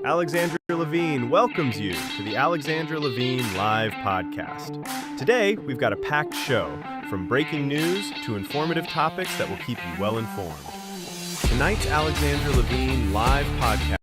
Alexandra Levine welcomes you to the Alexandra Levine Live Podcast. Today, we've got a packed show, from breaking news to informative topics that will keep you well informed. Tonight's Alexandra Levine Live Podcast.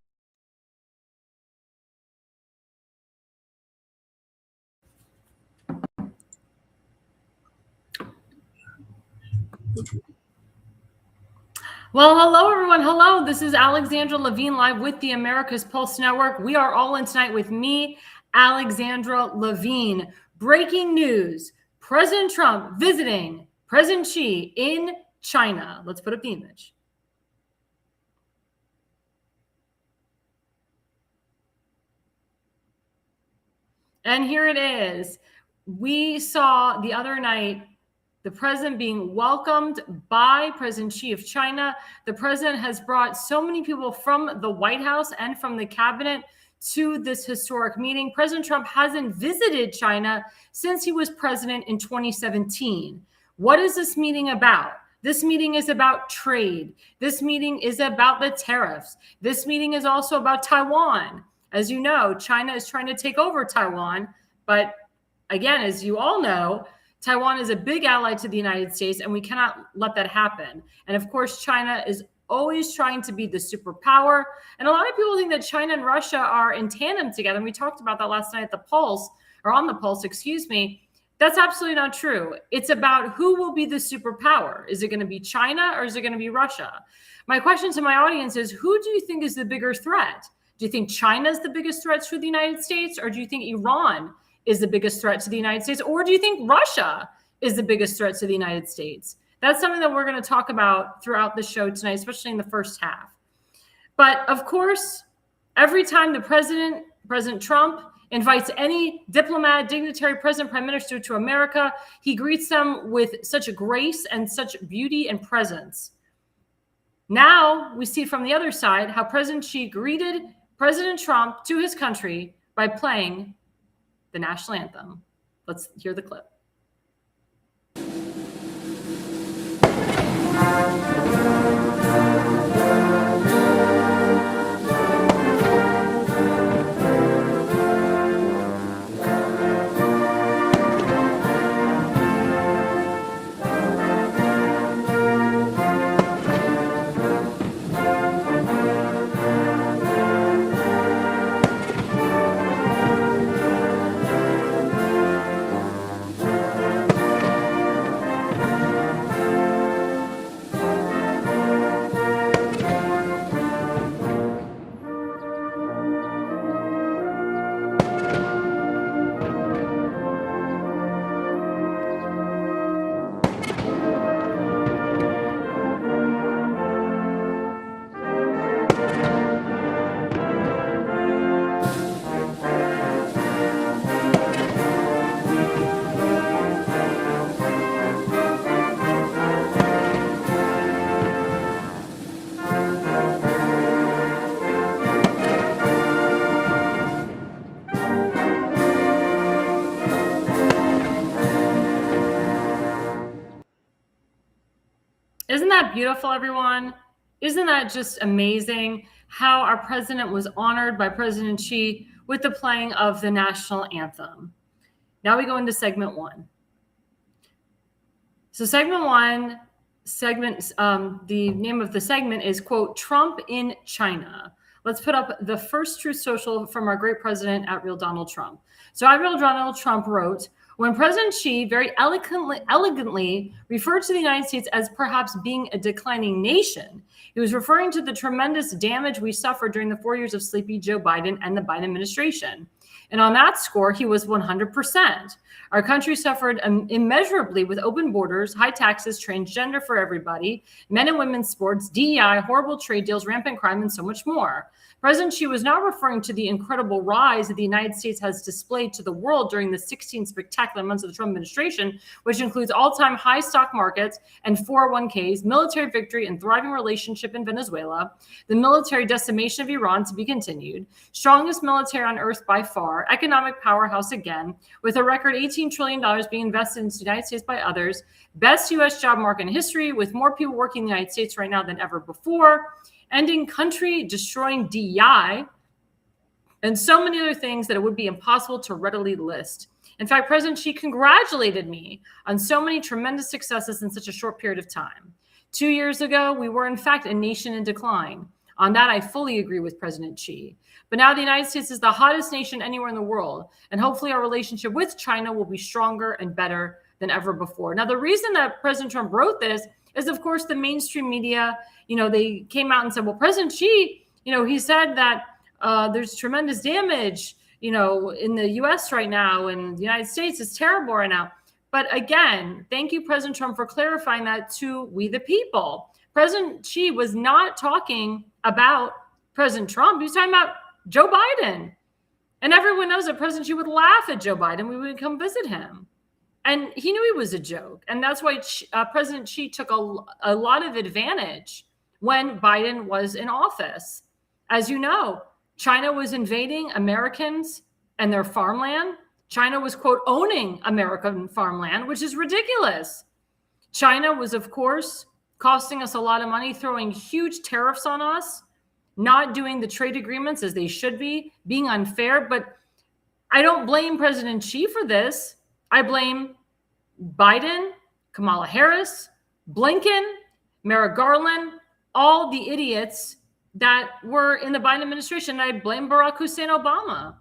Well, hello, everyone. Hello. This is Alexandra Levine live with the America's Pulse Network. We are all in tonight with me, Alexandra Levine. Breaking news. President Trump visiting President Xi in China. Let's put up the image. And here it is. We saw the other night the president being welcomed by President Xi of China. The president has brought so many people from the White House and from the cabinet to this historic meeting. President Trump hasn't visited China since he was president in 2017. What is this meeting about? This meeting is about trade. This meeting is about the tariffs. This meeting is also about Taiwan. As you know, China is trying to take over Taiwan. But again, as you all know, Taiwan is a big ally to the United States, and we cannot let that happen. And of course, China is always trying to be the superpower. And a lot of people think that China and Russia are in tandem together. And we talked about that last night at the Pulse, or on the Pulse, excuse me. That's absolutely not true. It's about who will be the superpower. Is it going to be China or is it going to be Russia? My question to my audience is, who do you think is the bigger threat? Do you think China is the biggest threat to the United States, or do you think Iran is the biggest threat to the United States? Or do you think Russia is the biggest threat to the United States? That's something that we're going to talk about throughout the show tonight, especially in the first half. But of course, every time the President Trump, invites any diplomat, dignitary, president, prime minister to America, he greets them with such grace and such beauty and presence. Now we see from the other side how President Xi greeted President Trump to his country by playing the national anthem. Let's hear the clip. Isn't that beautiful, everyone? Isn't that just amazing how our president was honored by President Xi with the playing of the national anthem? Now we go into segment one. So the name of the segment is, quote, Trump in China. Let's put up the first Truth Social from our great president, @Real Donald Trump. So @Real Donald Trump wrote, when President Xi very elegantly referred to the United States as perhaps being a declining nation, he was referring to the tremendous damage we suffered during the 4 years of sleepy Joe Biden and the Biden administration. And on that score, he was 100%. Our country suffered immeasurably with open borders, high taxes, transgender for everybody, men and women's sports, DEI, horrible trade deals, rampant crime, and so much more. President Xi was not referring to the incredible rise that the United States has displayed to the world during the 16 spectacular months of the Trump administration, which includes all-time high stock markets and 401ks, military victory and thriving relationship in Venezuela, the military decimation of Iran to be continued, strongest military on earth by far, economic powerhouse again, with a record $18 trillion being invested in the United States by others, best U.S. job market in history, with more people working in the United States right now than ever before, ending country-destroying DEI, and so many other things that it would be impossible to readily list. In fact, President Xi congratulated me on so many tremendous successes in such a short period of time. 2 years ago, we were in fact a nation in decline. On that, I fully agree with President Xi. But now the United States is the hottest nation anywhere in the world. And hopefully our relationship with China will be stronger and better than ever before. Now, the reason that President Trump wrote this is, of course, the mainstream media, they came out and said, well, President Xi, he said that there's tremendous damage, in the U.S. right now, and the United States is terrible right now. But again, thank you, President Trump, for clarifying that to we the people. President Xi was not talking about President Trump. He was talking about Joe Biden. And everyone knows that President Xi would laugh at Joe Biden. We would come visit him. And he knew he was a joke. And that's why President Xi took a lot of advantage when Biden was in office. As you know, China was invading Americans and their farmland. China was, quote, owning American farmland, which is ridiculous. China was, of course, costing us a lot of money, throwing huge tariffs on us, not doing the trade agreements as they should be, being unfair. But I don't blame President Xi for this. I blame Biden, Kamala Harris, Blinken, Merrick Garland, all the idiots that were in the Biden administration. I blame Barack Hussein Obama.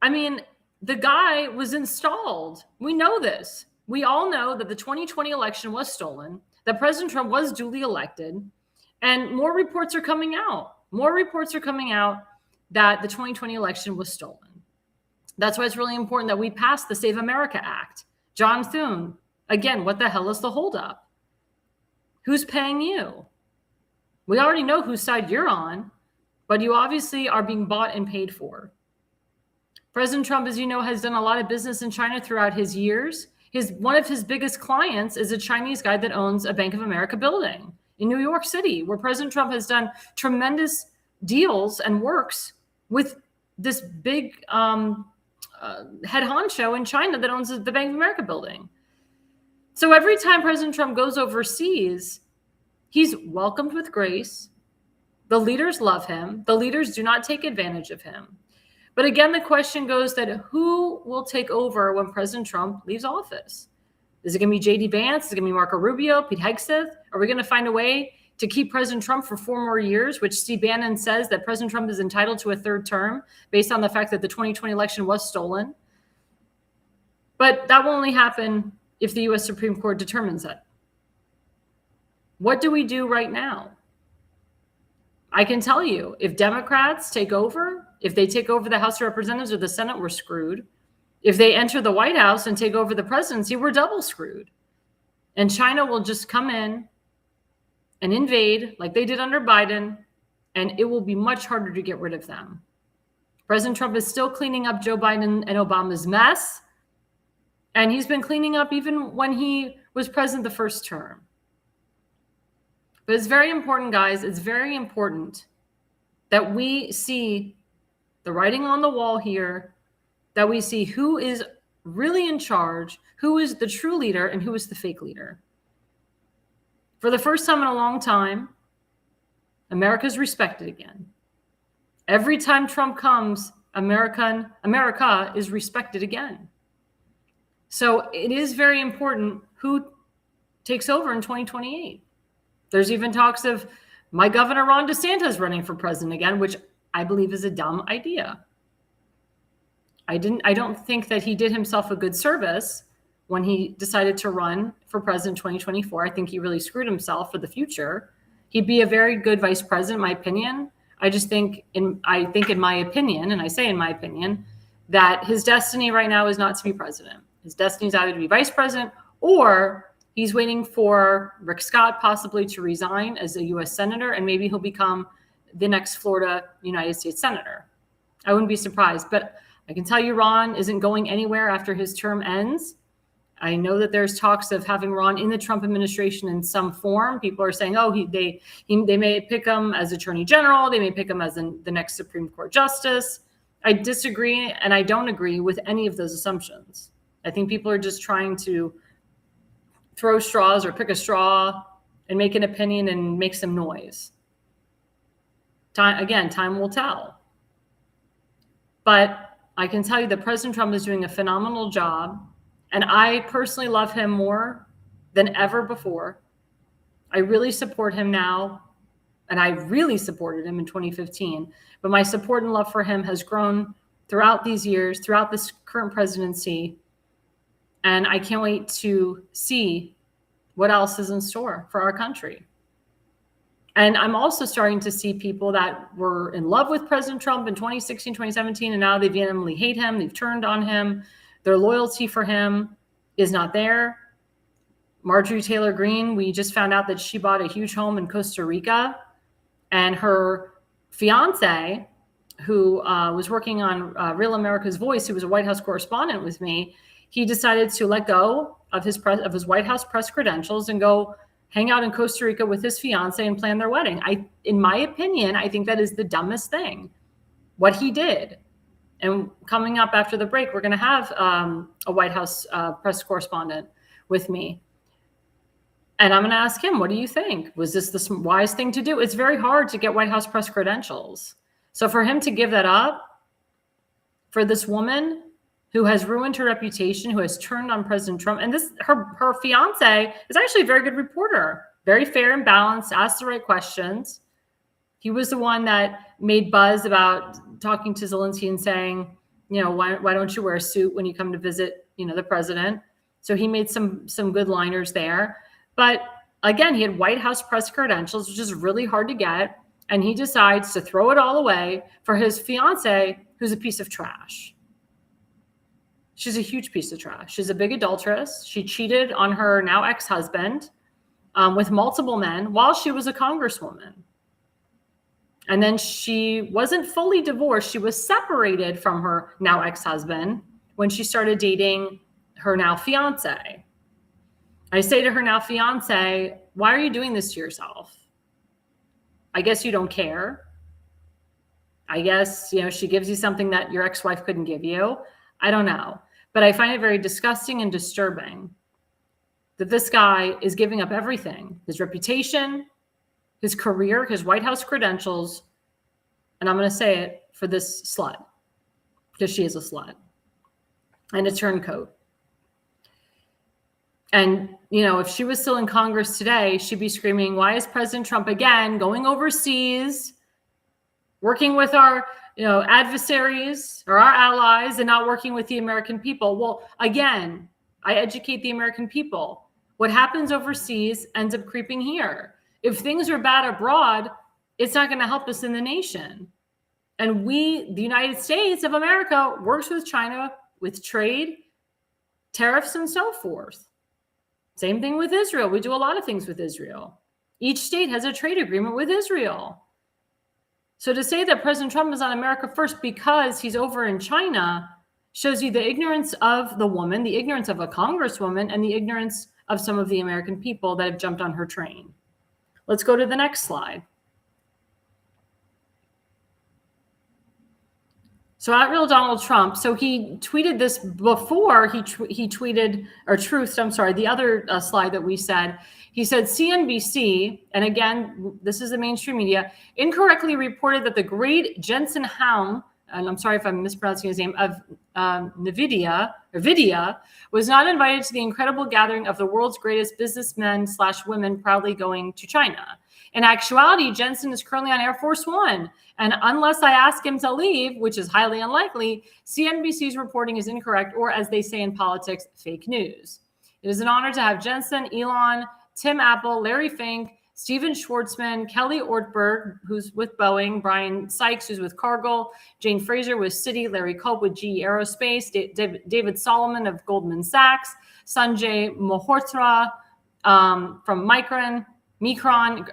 I mean, the guy was installed. We know this. We all know that the 2020 election was stolen, that President Trump was duly elected, and more reports are coming out. More reports are coming out that the 2020 election was stolen. That's why it's really important that we pass the Save America Act. John Thune, again, what the hell is the holdup? Who's paying you? We already know whose side you're on, but you obviously are being bought and paid for. President Trump, as you know, has done a lot of business in China throughout his years. One of his biggest clients is a Chinese guy that owns a Bank of America building in New York City, where President Trump has done tremendous deals and works with this big head honcho in China that owns the Bank of America building. So every time President Trump goes overseas, he's welcomed with grace. The leaders love him. The leaders do not take advantage of him. But again, the question goes that who will take over when President Trump leaves office? Is it going to be J.D. Vance? Is it going to be Marco Rubio, Pete Hegseth? Are we going to find a way to keep President Trump for 4 more years, which Steve Bannon says that President Trump is entitled to a 3rd term based on the fact that the 2020 election was stolen? But that will only happen if the U.S. Supreme Court determines it. What do we do right now? I can tell you, if Democrats take over, if they take over the House of Representatives or the Senate, we're screwed. If they enter the White House and take over the presidency, we're double screwed. And China will just come in and invade like they did under Biden, and it will be much harder to get rid of them. President Trump is still cleaning up Joe Biden and Obama's mess, and he's been cleaning up even when he was president the first term. But it's very important, guys, it's very important that we see the writing on the wall here, that we see who is really in charge, who is the true leader, and who is the fake leader. For the first time in a long time, America's respected again. Every time Trump comes, America is respected again. So it is very important who takes over in 2028. There's even talks of my governor, Ron DeSantis, running for president again, which I believe is a dumb idea. I don't think that he did himself a good service when he decided to run for president in 2024. I think he really screwed himself for the future. He'd be a very good vice president, in my opinion. I think in my opinion, and I say in my opinion, that his destiny right now is not to be president. His destiny is either to be vice president or he's waiting for Rick Scott possibly to resign as a U.S. senator, and maybe he'll become the next Florida United States senator. I wouldn't be surprised. But I can tell you Ron isn't going anywhere after his term ends. I know that there's talks of having Ron in the Trump administration in some form. People are saying, they may pick him as attorney general. They may pick him as the next Supreme Court justice. I disagree, and I don't agree with any of those assumptions. I think people are just trying to throw straws or pick a straw and make an opinion and make some noise. Time will tell. But I can tell you that President Trump is doing a phenomenal job. And I personally love him more than ever before. I really support him now. And I really supported him in 2015. But my support and love for him has grown throughout these years, throughout this current presidency. And I can't wait to see what else is in store for our country. And I'm also starting to see people that were in love with President Trump in 2016, 2017, and now they vehemently hate him. They've turned on him. Their loyalty for him is not there. Marjorie Taylor Greene, we just found out that she bought a huge home in Costa Rica, and her fiance, who was working on Real America's Voice, who was a White House correspondent with me, he decided to let go of his White House press credentials and go hang out in Costa Rica with his fiance and plan their wedding. In my opinion, I think that is the dumbest thing, what he did. And coming up after the break, we're going to have a White House press correspondent with me. And I'm going to ask him, what do you think? Was this the wise thing to do? It's very hard to get White House press credentials. So for him to give that up for this woman who has ruined her reputation, who has turned on President Trump, and her fiance is actually a very good reporter, very fair and balanced, asked the right questions. He was the one that made buzz about talking to Zelensky and saying, why don't you wear a suit when you come to visit, the president? So he made some good liners there. But again, he had White House press credentials, which is really hard to get. And he decides to throw it all away for his fiance, who's a piece of trash. She's a huge piece of trash. She's a big adulteress. She cheated on her now ex-husband with multiple men while she was a congresswoman. And then she wasn't fully divorced. She was separated from her now ex-husband when she started dating her now fiance. I say to her now fiance, why are you doing this to yourself? I guess you don't care. I guess, she gives you something that your ex-wife couldn't give you. I don't know. But I find it very disgusting and disturbing that this guy is giving up everything, his reputation, his career, his White House credentials. And I'm going to say it for this slut, because she is a slut and a turncoat. And, if she was still in Congress today, she'd be screaming, why is President Trump again going overseas, working with our adversaries or our allies and not working with the American people? Well, again, I educate the American people. What happens overseas ends up creeping here. If things are bad abroad, it's not going to help us in the nation. And the United States of America, works with China with trade, tariffs, and so forth. Same thing with Israel. We do a lot of things with Israel. Each state has a trade agreement with Israel. So to say that President Trump is on America first because he's over in China shows you the ignorance of the woman, the ignorance of a congresswoman, and the ignorance of some of the American people that have jumped on her train. Let's go to the next slide. So @Real Donald Trump. So he tweeted this before he tweeted or truthed. I'm sorry. The other slide that we said. He said CNBC, and again, this is the mainstream media, incorrectly reported that the great Jensen Huang, and I'm sorry if I'm mispronouncing his name, of Vidya, was not invited to the incredible gathering of the world's greatest businessmen/women proudly going to China. In actuality, Jensen is currently on Air Force One. And unless I ask him to leave, which is highly unlikely, CNBC's reporting is incorrect, or as they say in politics, fake news. It is an honor to have Jensen, Elon, Tim Apple, Larry Fink, Steven Schwartzman, Kelly Ortberg, who's with Boeing, Brian Sykes, who's with Cargill, Jane Fraser with Citi, Larry Culp with GE Aerospace, David Solomon of Goldman Sachs, Sanjay Malhotra from Micron,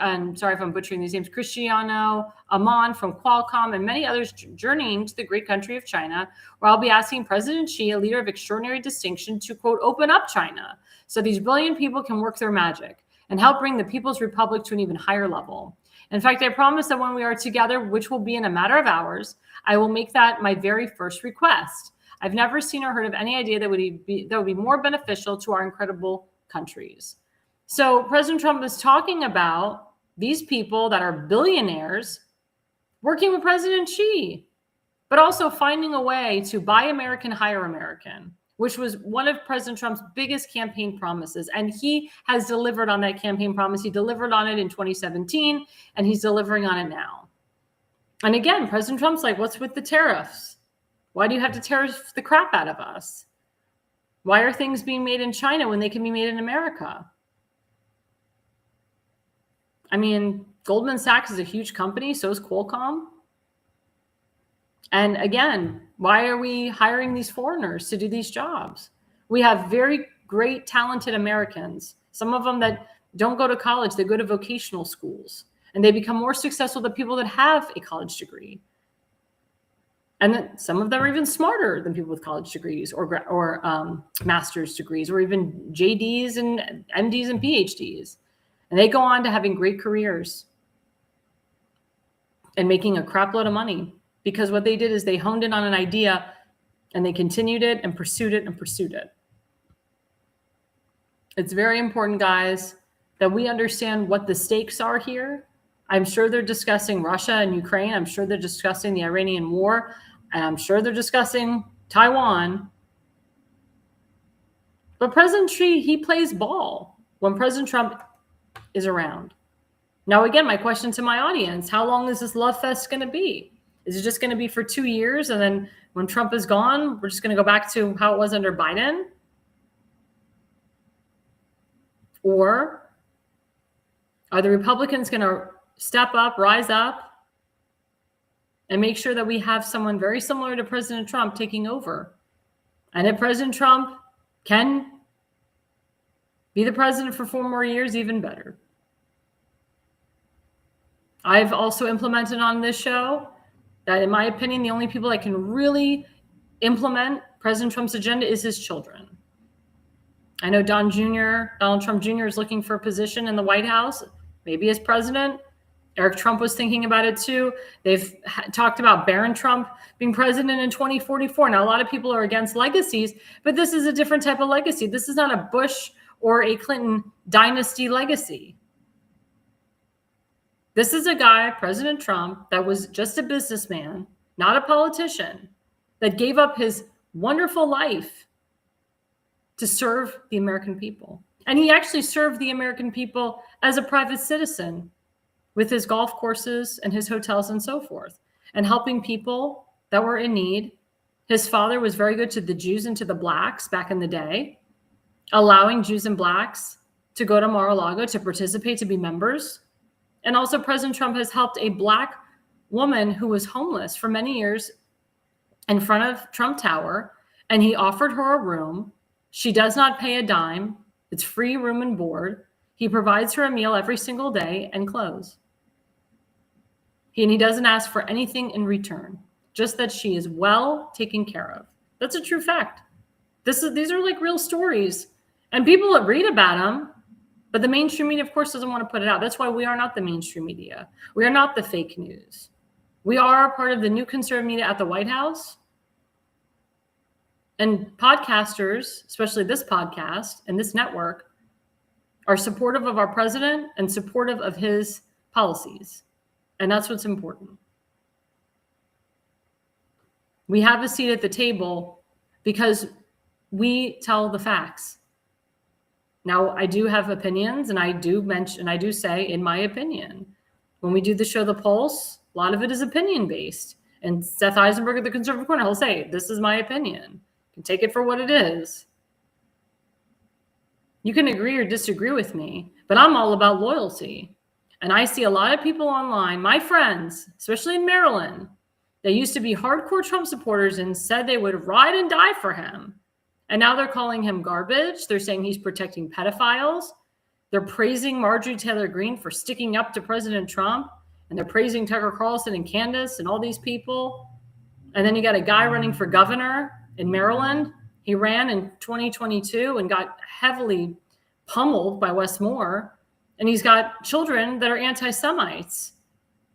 and sorry if I'm butchering these names, Cristiano Amon from Qualcomm, and many others journeying to the great country of China, where I'll be asking President Xi, a leader of extraordinary distinction, to, quote, open up China so these brilliant people can work their magic and help bring the People's Republic to an even higher level. In fact, I promise that when we are together, which will be in a matter of hours, I will make that my very first request. I've never seen or heard of any idea that would be more beneficial to our incredible countries. So President Trump is talking about these people that are billionaires working with President Xi. but also finding a way to buy American, hire American, which was one of President Trump's biggest campaign promises. And he has delivered on that campaign promise. He delivered on it in 2017, and he's delivering on it now. And again, President Trump's like, what's with the tariffs? Why do you have to tariff the crap out of us? Why are things being made in China when they can be made in America? I mean, Goldman Sachs is a huge company, so is Qualcomm. And again, why are we hiring these foreigners to do these jobs? We have very great, talented Americans, some of them that don't go to college, they go to vocational schools, and they become more successful than people that have a college degree. And then some of them are even smarter than people with college degrees or master's degrees, or even JDs and MDs and PhDs. And they go on to having great careers and making a crap load of money, because what they did is they honed in on an idea and they continued it and pursued it and pursued it. It's very important, guys, that we understand what the stakes are here. I'm sure they're discussing Russia and Ukraine. I'm sure they're discussing the Iranian war. And I'm sure they're discussing Taiwan. But President Xi, he plays ball when President Trump is around. Now, again, my question to my audience, how long is this love fest going to be? Is it just going to be for 2 years? And then when Trump is gone, we're just going to go back to how it was under Biden? Or are the Republicans going to step up, rise up, and make sure that we have someone very similar to President Trump taking over? And if President Trump can be the president for 4 more years, even better. I've also implemented on this show that, in my opinion, the only people that can really implement President Trump's agenda is his children. I know Donald Trump Jr. is looking for a position in the White House, maybe as president. Eric Trump was thinking about it too. They've talked about Barron Trump being president in 2044. Now, a lot of people are against legacies, but this is a different type of legacy. This is not a Bush or a Clinton dynasty legacy. This is a guy, President Trump, that was just a businessman, not a politician, that gave up his wonderful life to serve the American people. And he actually served the American people as a private citizen with his golf courses and his hotels and so forth, and helping people that were in need. His father was very good to the Jews and to the blacks back in the day, allowing Jews and blacks to go to Mar-a-Lago to participate, to be members. And also President Trump has helped a black woman who was homeless for many years in front of Trump Tower, and he offered her a room. She does not pay a dime. It's free room and board. He provides her a meal every single day and clothes. He doesn't ask for anything in return, just that she is well taken care of. That's a true fact. These are like real stories, and people that read about them, but the mainstream media, of course, doesn't want to put it out. That's why we are not the mainstream media. We are not the fake news. We are part of the new conservative media at the White House. And podcasters, especially this podcast and this network, are supportive of our president and supportive of his policies. And that's what's important. We have a seat at the table because we tell the facts. Now, I do have opinions, and I do say, in my opinion, when we do the show The Pulse, a lot of it is opinion-based. And Seth Eisenberg at the Conservative Corner, he'll say, this is my opinion. You can take it for what it is. You can agree or disagree with me, but I'm all about loyalty. And I see a lot of people online, my friends, especially in Maryland, that used to be hardcore Trump supporters and said they would ride and die for him. And now they're calling him garbage. They're saying he's protecting pedophiles. They're praising Marjorie Taylor Greene for sticking up to President Trump. And they're praising Tucker Carlson and Candace and all these people. And then you got a guy running for governor in Maryland. He ran in 2022 and got heavily pummeled by Wes Moore. And he's got children that are anti-Semites.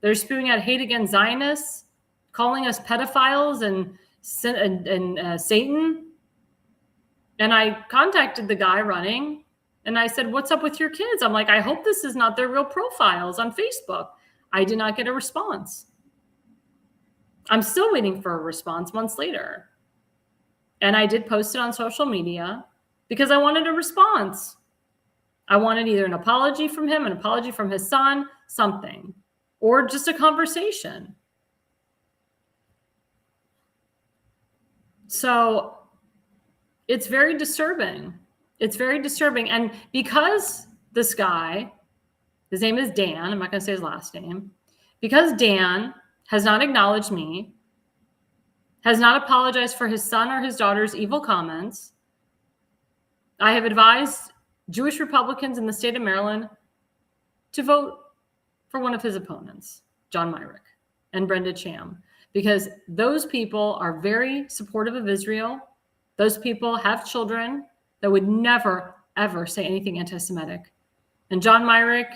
They're spewing out hate against Zionists, calling us pedophiles and Satan. And I contacted the guy running, and I said, what's up with your kids? I'm like, I hope this is not their real profiles on Facebook. I did not get a response. I'm still waiting for a response months later. And I did post it on social media because I wanted a response. I wanted either an apology from him, an apology from his son, something, or just a conversation. So it's very disturbing. It's very disturbing. And because this guy, his name is Dan, I'm not going to say his last name, because Dan has not acknowledged me, has not apologized for his son or his daughter's evil comments, I have advised Jewish Republicans in the state of Maryland to vote for one of his opponents, John Myrick and Brenda Cham, because those people are very supportive of Israel. Those people have children that would never, ever say anything anti-Semitic. And John Myrick,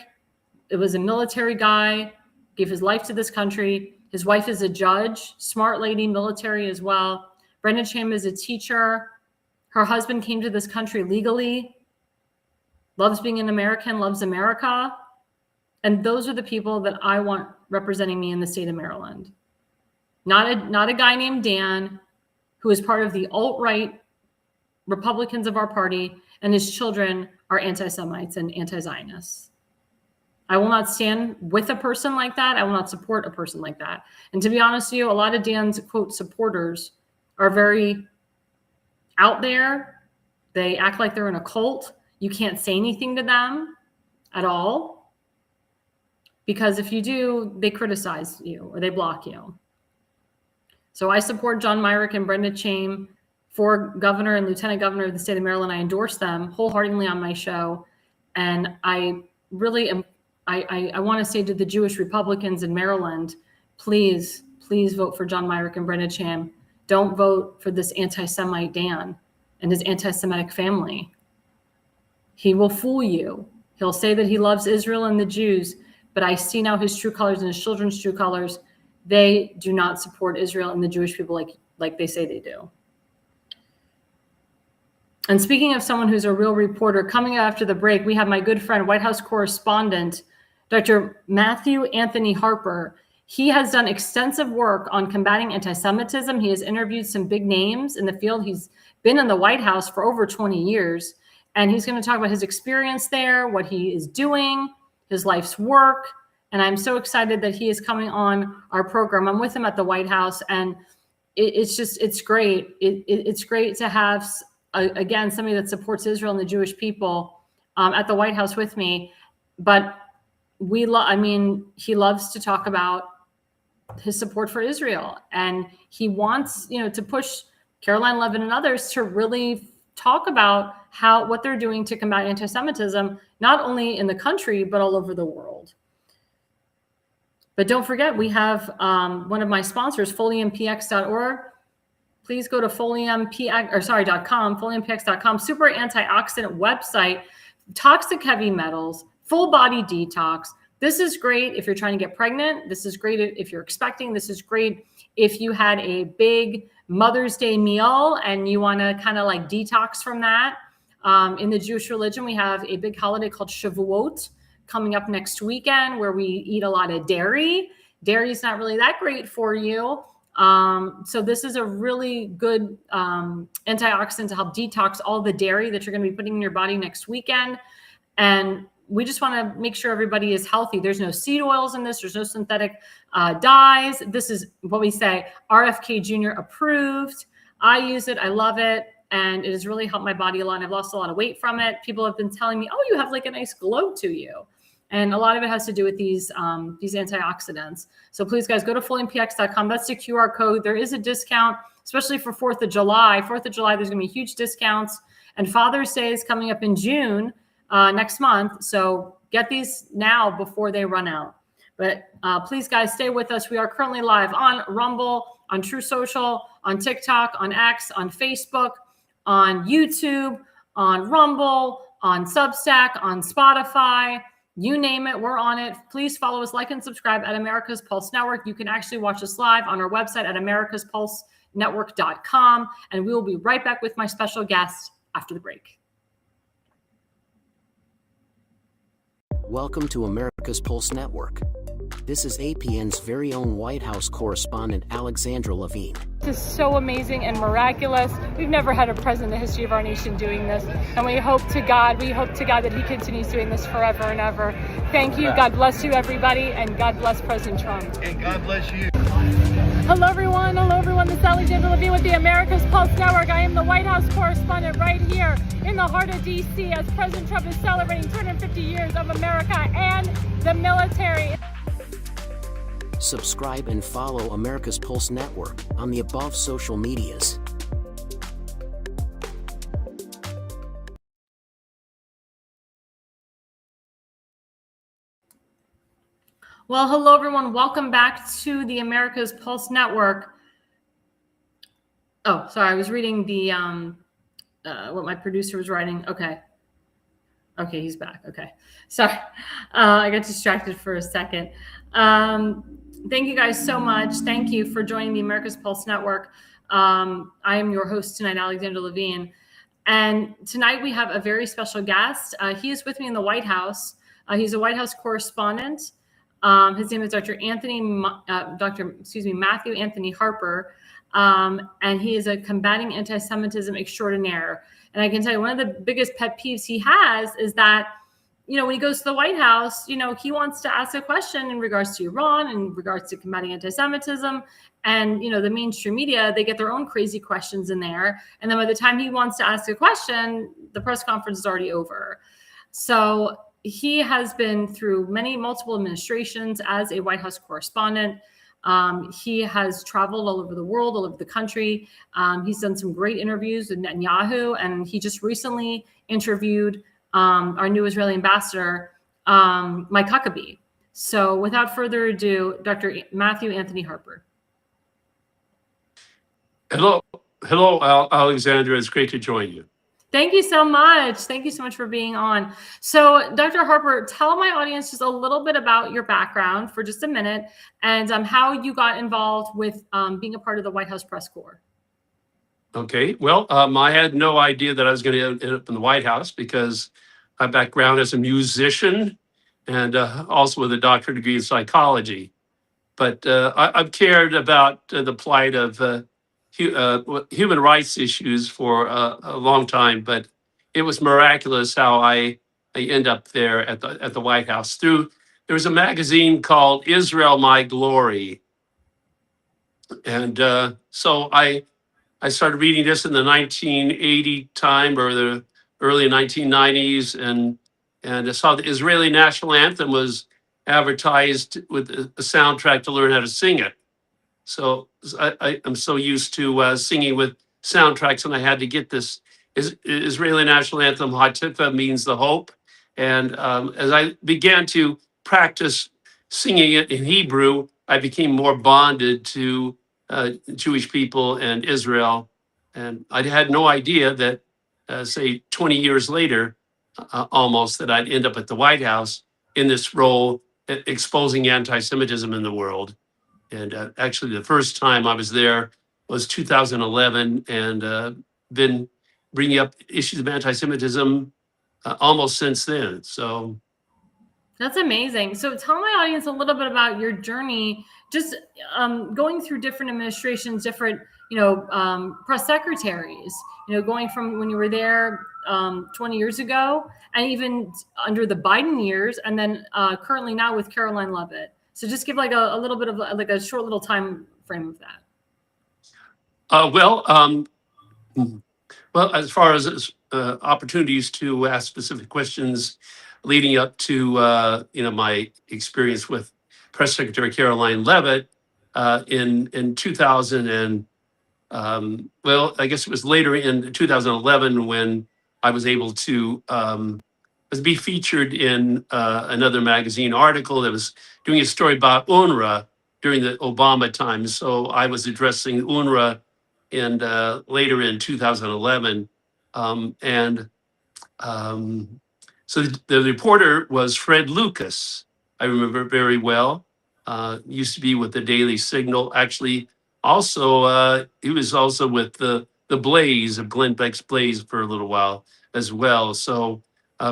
it was a military guy, gave his life to this country. His wife is a judge, smart lady, military as well. Brenda Cham is a teacher. Her husband came to this country legally, loves being an American, loves America. And those are the people that I want representing me in the state of Maryland. Not a guy named Dan, who is part of the alt-right Republicans of our party, and his children are anti-Semites and anti-Zionists. I will not stand with a person like that. I will not support a person like that. And to be honest with you, a lot of Dan's, quote, supporters are very out there. They act like they're in a cult. You can't say anything to them at all, because if you do, they criticize you or they block you. So I support John Myrick and Brenda Cham for governor and lieutenant governor of the state of Maryland. I endorse them wholeheartedly on my show. And I really am, I want to say to the Jewish Republicans in Maryland, please vote for John Myrick and Brenda Cham. Don't vote for this anti-Semite Dan and his anti-Semitic family. He will fool you. He'll say that he loves Israel and the Jews, but I see now his true colors and his children's true colors. They do not support Israel and the Jewish people like they say they do. And speaking of someone who's a real reporter, coming up after the break, we have my good friend, White House correspondent, Dr. Matthew Anthony Harper. He has done extensive work on combating anti-Semitism. He has interviewed some big names in the field. He's been in the White House for over 20 years, and he's going to talk about his experience there, what he is doing, his life's work. And I'm so excited that he is coming on our program. I'm with him at the White House, and it's great. It's great to have, again, somebody that supports Israel and the Jewish people at the White House with me. But he loves to talk about his support for Israel, and he wants, to push Caroline Levin and others to really talk about what they're doing to combat anti-Semitism, not only in the country, but all over the world. But don't forget, we have one of my sponsors, foliumpx.org. Please go to foliumpx.com, foliumpx.com, super antioxidant website, toxic heavy metals, full body detox. This is great if you're trying to get pregnant. This is great if you're expecting. This is great if you had a big Mother's Day meal and you want to kind of like detox from that. In the Jewish religion, we have a big holiday called Shavuot coming up next weekend, where we eat a lot of dairy. Dairy is not really that great for you. So this is a really good antioxidant to help detox all the dairy that you're going to be putting in your body next weekend. And we just want to make sure everybody is healthy. There's no seed oils in this. There's no synthetic dyes. This is what we say, RFK Jr. approved. I use it. I love it. And it has really helped my body a lot. And I've lost a lot of weight from it. People have been telling me, oh, you have like a nice glow to you. And a lot of it has to do with these antioxidants. So please, guys, go to foliumpx.com. That's the QR code. There is a discount, especially for 4th of July. 4th of July, there's going to be huge discounts. And Father's Day is coming up in June next month. So get these now before they run out. But please, guys, stay with us. We are currently live on Rumble, on True Social, on TikTok, on X, on Facebook, on YouTube, on Rumble, on Substack, on Spotify. You name it, we're on it. Please follow us, like, and subscribe at America's Pulse Network. You can actually watch us live on our website at americaspulsenetwork.com. And we will be right back with my special guest after the break. Welcome to America's Pulse Network. This is APN's very own White House correspondent, Alexandra Levine. This is so amazing and miraculous. We've never had a president in the history of our nation doing this. And we hope to God that he continues doing this forever and ever. Thank you. God bless you, everybody. And God bless President Trump. And God bless you. Hello, everyone. This is Alexandra Levine with the America's Pulse Network. I am the White House correspondent right here in the heart of D.C. as President Trump is celebrating 250 years of America and the military. Subscribe and follow America's Pulse Network on the above social medias. Well, hello, everyone. Welcome back to the America's Pulse Network. Oh, sorry. I was reading the what my producer was writing. Okay, he's back. Okay. Sorry. I got distracted for a second. Thank you guys so much. Thank you for joining the America's Pulse Network. I am your host tonight, Alexandra Levine. And tonight we have a very special guest. He is with me in the White House. He's a White House correspondent. His name is Matthew Anthony Harper. And he is a combating anti-Semitism extraordinaire. And I can tell you one of the biggest pet peeves he has is that, when he goes to the White House, he wants to ask a question in regards to Iran, in regards to combating anti-Semitism. And, the mainstream media, they get their own crazy questions in there. And then by the time he wants to ask a question, the press conference is already over. So he has been through multiple administrations as a White House correspondent. He has traveled all over the world, all over the country. He's done some great interviews with Netanyahu, and he just recently interviewed our new Israeli ambassador, Mike Huckabee. So without further ado, Dr. Matthew Anthony Harper. Hello, Alexandra. It's great to join you. Thank you so much. Thank you so much for being on. So, Dr. Harper, tell my audience just a little bit about your background for just a minute and how you got involved with being a part of the White House Press Corps. Okay. Well, I had no idea that I was going to end up in the White House because my background as a musician and also with a doctorate degree in psychology. But I've cared about the plight of human rights issues for a long time. But it was miraculous how I end up there at the White House. There was a magazine called Israel, My Glory. And so I started reading this in the 1980 time or the early 1990s, and I saw the Israeli national anthem was advertised with a soundtrack to learn how to sing it. So I'm so used to singing with soundtracks, and I had to get this Israeli national anthem, Hatikva means the hope. And as I began to practice singing it in Hebrew, I became more bonded to Jewish people and Israel. And I had no idea that, say, 20 years later, almost, that I'd end up at the White House in this role, exposing anti-Semitism in the world. And actually, the first time I was there was 2011, and been bringing up issues of anti-Semitism almost since then. So that's amazing. So tell my audience a little bit about your journey, just going through different administrations, different, press secretaries, going from when you were there 20 years ago, and even under the Biden years, and then currently now with Caroline Levitt. So just give like a little bit of like a short little time frame of that. Well, as far as opportunities to ask specific questions leading up to my experience with Press Secretary Caroline Levitt in 2000 and I guess it was later in 2011 when I was able to be featured in another magazine article that was doing a story about UNRWA during the Obama time. So I was addressing UNRWA later in 2011. So the reporter was Fred Lucas. I remember very well. Used to be with the Daily Signal. Actually, also he was also with the Blaze of Glenn Beck's Blaze for a little while as well. So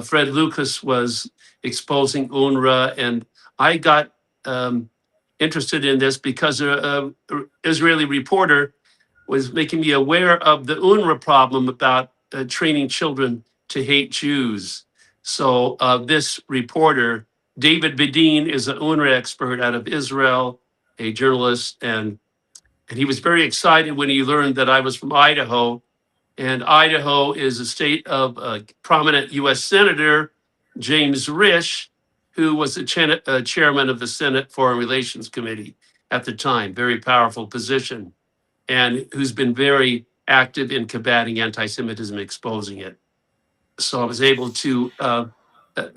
Fred Lucas was exposing UNRWA, and I got interested in this because an Israeli reporter was making me aware of the UNRWA problem about training children to hate Jews. So this reporter, David Bedin, is an UNRWA expert out of Israel, a journalist, and he was very excited when he learned that I was from Idaho. And Idaho is a state of prominent U.S. Senator James Risch, who was the chairman of the Senate Foreign Relations Committee at the time, very powerful position, and who's been very active in combating anti-Semitism, exposing it. So I was able to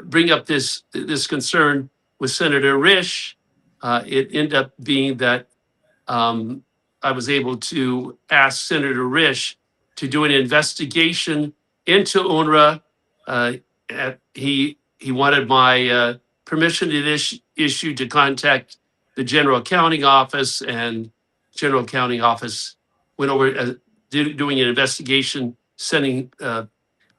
bring up this concern with Senator Risch. It ended up being that I was able to ask Senator Risch to do an investigation into UNRWA. He wanted my permission to this issue to contact the General Accounting Office, and General Accounting Office went over doing an investigation, sending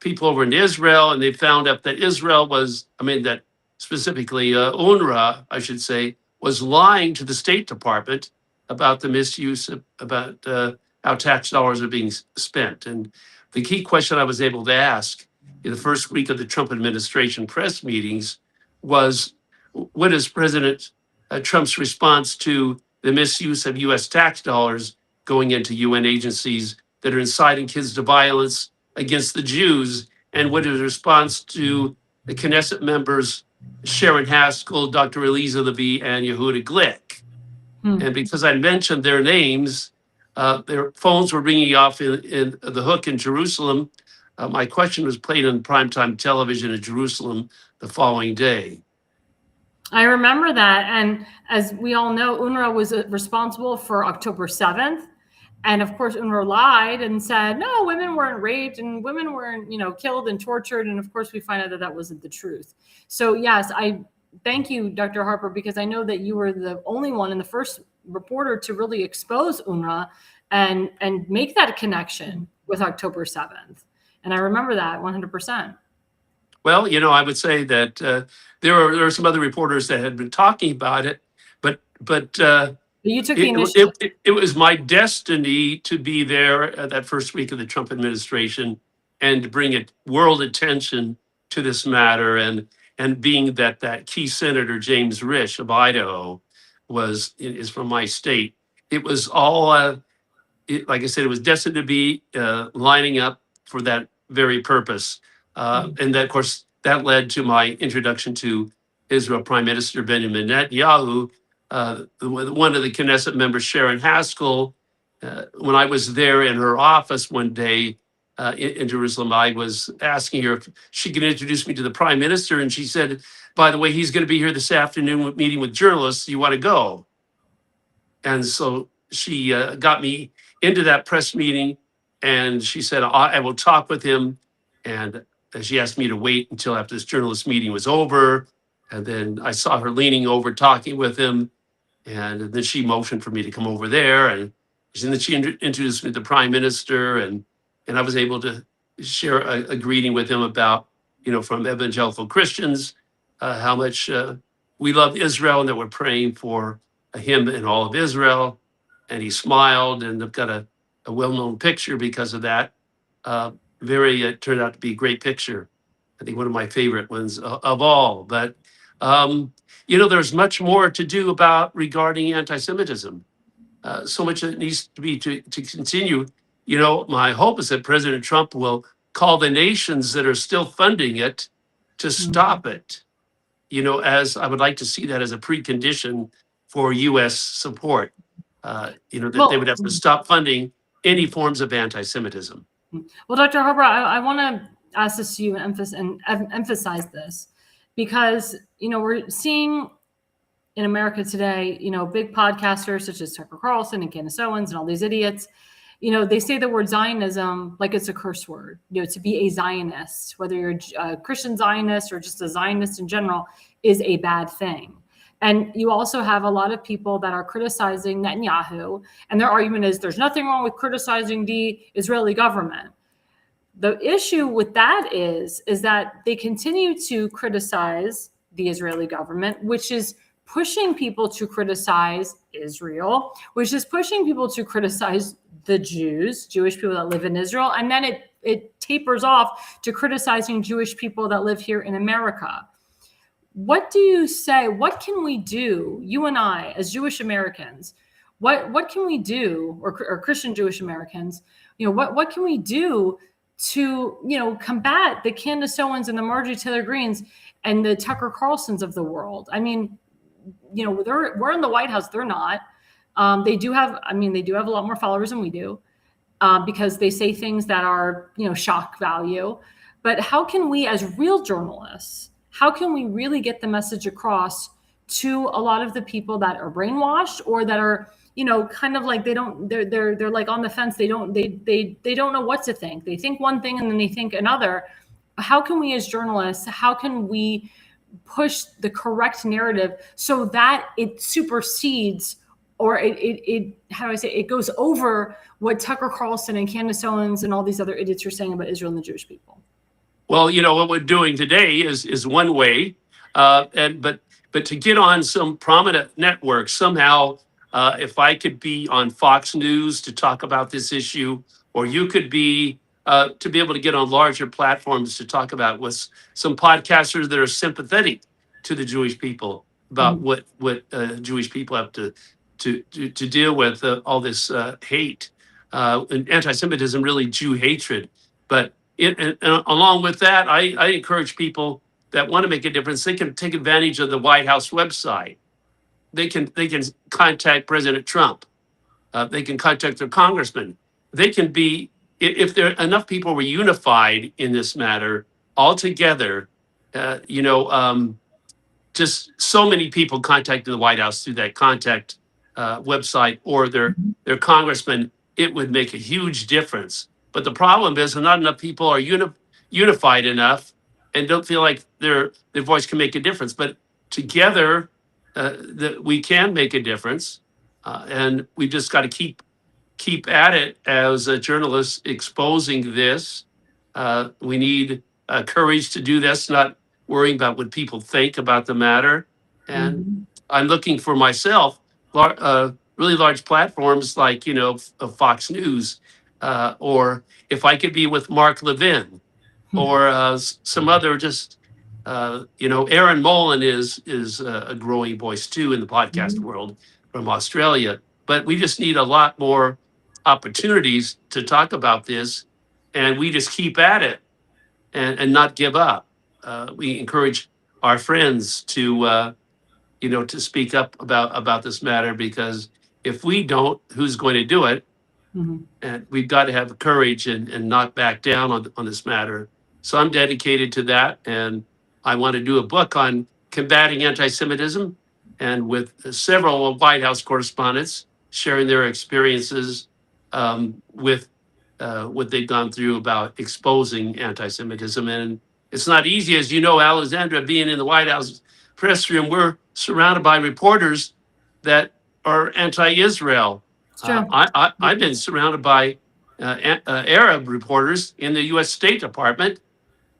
people over into Israel, and they found out that Israel was, that specifically UNRWA, I should say, was lying to the State Department about the misuse about how tax dollars are being spent. And the key question I was able to ask in the first week of the Trump administration press meetings was, what is President Trump's response to the misuse of US tax dollars going into UN agencies that are inciting kids to violence against the Jews? And what is his response to the Knesset members, Sharon Haskell, Dr. Elisa Levy, and Yehuda Glick? And because I mentioned their names, their phones were ringing off in the hook in Jerusalem. My question was played on primetime television in Jerusalem the following day. I remember that. And as we all know, UNRWA was responsible for October 7th. And of course, UNRWA lied and said, no, women weren't raped and women weren't, killed and tortured. And of course, we find out that that wasn't the truth. So yes, I thank you, Dr. Harper, because I know that you were the only one and the first reporter to really expose UNRWA and make that connection with October 7th. And I remember that 100%. Well, I would say that there are some other reporters that had been talking about it, but you took the initiative. It was my destiny to be there that first week of the Trump administration and to bring world attention to this matter. And being that key senator, James Risch of Idaho, is from my state, it was all, like I said, it was destined to be lining up for that very purpose. And that, of course, that led to my introduction to Israel Prime Minister Benjamin Netanyahu. One of the Knesset members, Sharon Haskell, when I was there in her office one day in Jerusalem, I was asking her if she could introduce me to the prime minister. And she said, by the way, he's going to be here this afternoon meeting with journalists. You want to go? And so she got me into that press meeting, and she said, I will talk with him. And she asked me to wait until after this journalist meeting was over. And then I saw her leaning over, talking with him. And then she motioned for me to come over there. And then she introduced me to the prime minister. And I was able to share a greeting with him about, from evangelical Christians, how much we love Israel and that we're praying for him and all of Israel. And he smiled, and I've got a well-known picture because of that. It turned out to be a great picture. I think one of my favorite ones of all. But, there's much more to do regarding anti-Semitism. So much that needs to be to continue. My hope is that President Trump will call the nations that are still funding it to stop it. As I would like to see that as a precondition for U.S. support. That they would have to stop funding any forms of anti-Semitism. Well, Dr. Harper, I want to ask this to you and emphasize this because, we're seeing in America today, big podcasters such as Tucker Carlson and Candace Owens and all these idiots, they say the word Zionism like it's a curse word, to be a Zionist, whether you're a Christian Zionist or just a Zionist in general, is a bad thing. And you also have a lot of people that are criticizing Netanyahu, and their argument is there's nothing wrong with criticizing the Israeli government. The issue with that is that they continue to criticize the Israeli government, which is pushing people to criticize Israel, which is pushing people to criticize the Jewish people that live in Israel. And then it tapers off to criticizing Jewish people that live here in America. What do you say? What can we do, you and I, as Jewish Americans? What can we do, or Christian Jewish Americans? What can we do to combat the Candace Owens and the Marjorie Taylor Greens and the Tucker Carlsons of the world? I mean, we're in the White House. They're not. They do have a lot more followers than we do, because they say things that are, shock value. But how can we, as real journalists, how can we really get the message across to a lot of the people that are brainwashed, or that are, kind of like they're like on the fence. They don't know what to think. They think one thing and then they think another. How can we, as journalists, how can we push the correct narrative so that it supersedes, or it goes over what Tucker Carlson and Candace Owens and all these other idiots are saying about Israel and the Jewish people? Well, what we're doing today is one way, but to get on some prominent networks somehow, if I could be on Fox News to talk about this issue, or you could be to be able to get on larger platforms to talk about with some podcasters that are sympathetic to the Jewish people about what Jewish people have to deal with, all this hate and anti-Semitism, really Jew hatred. But and along with that, I encourage people that want to make a difference. They can take advantage of the White House website. They can contact President Trump. They can contact their congressman. They can be, if there enough people were unified in this matter all together, just so many people contacted the White House through that contact website or their congressman, it would make a huge difference. But the problem is not enough people are unified enough and don't feel like their voice can make a difference. But together, we can make a difference, and we just got to keep at it as journalists exposing this. We need courage to do this, not worrying about what people think about the matter. And I'm looking for myself really large platforms like of Fox News, or if I could be with Mark Levin, or some other just. Aaron Mullen is a growing voice too in the podcast world from Australia. But we just need a lot more opportunities to talk about this, and we just keep at it and not give up. We encourage our friends to speak up about this matter, because if we don't, who's going to do it? And we've got to have courage and not back down on this matter. So I'm dedicated to that, and I want to do a book on combating anti-Semitism, and with several White House correspondents sharing their experiences with what they've gone through about exposing anti-Semitism. And it's not easy, as you know, Alexandra, being in the White House press room, we're surrounded by reporters that are anti-Israel. I've been surrounded by Arab reporters in the U.S. State Department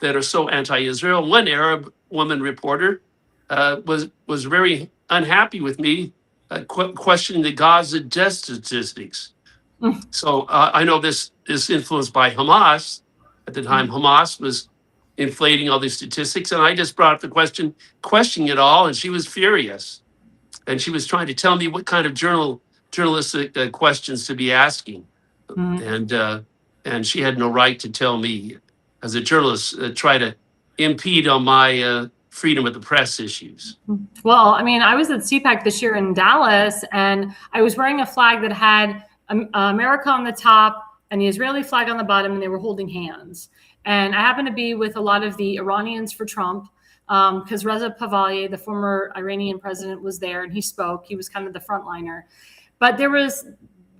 that are so anti-Israel. One Arab woman reporter was very unhappy with me, questioning the Gaza death statistics. So I know this is influenced by Hamas. At the time, Hamas was inflating all these statistics, and I just brought up the question, questioning it all, and she was furious. And she was trying to tell me what kind of journalistic questions to be asking. And she had no right to tell me, as a journalist, try to impede on my freedom of the press issues. Well, I mean, I was at CPAC this year in Dallas, and I was wearing a flag that had America on the top and the Israeli flag on the bottom, and they were holding hands. And I happened to be with a lot of the Iranians for Trump, because Reza Pahlavi, the former Iranian president, was there, and he spoke. He was kind of the frontliner. But there was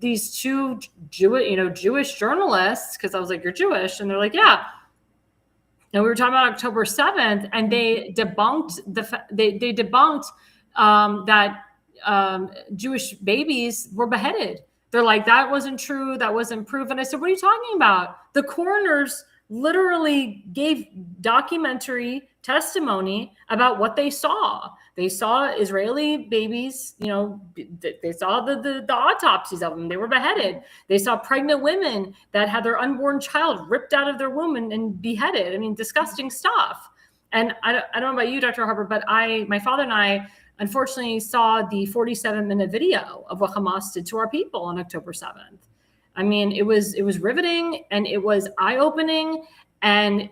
these two Jewish journalists, because I was like, "You're Jewish," and they're like, "Yeah." And we were talking about October 7th, and they debunked that Jewish babies were beheaded. They're like, that wasn't true. That wasn't proven. And I said, what are you talking about? The coroners literally gave documentary testimony about what they saw. They saw Israeli babies, they saw the autopsies of them. They were beheaded. They saw pregnant women that had their unborn child ripped out of their womb and beheaded. I mean, disgusting stuff. And I don't know about you, Dr. Harper, but my father and I unfortunately saw the 47-minute video of what Hamas did to our people on October 7th. I mean, it was riveting and it was eye-opening, and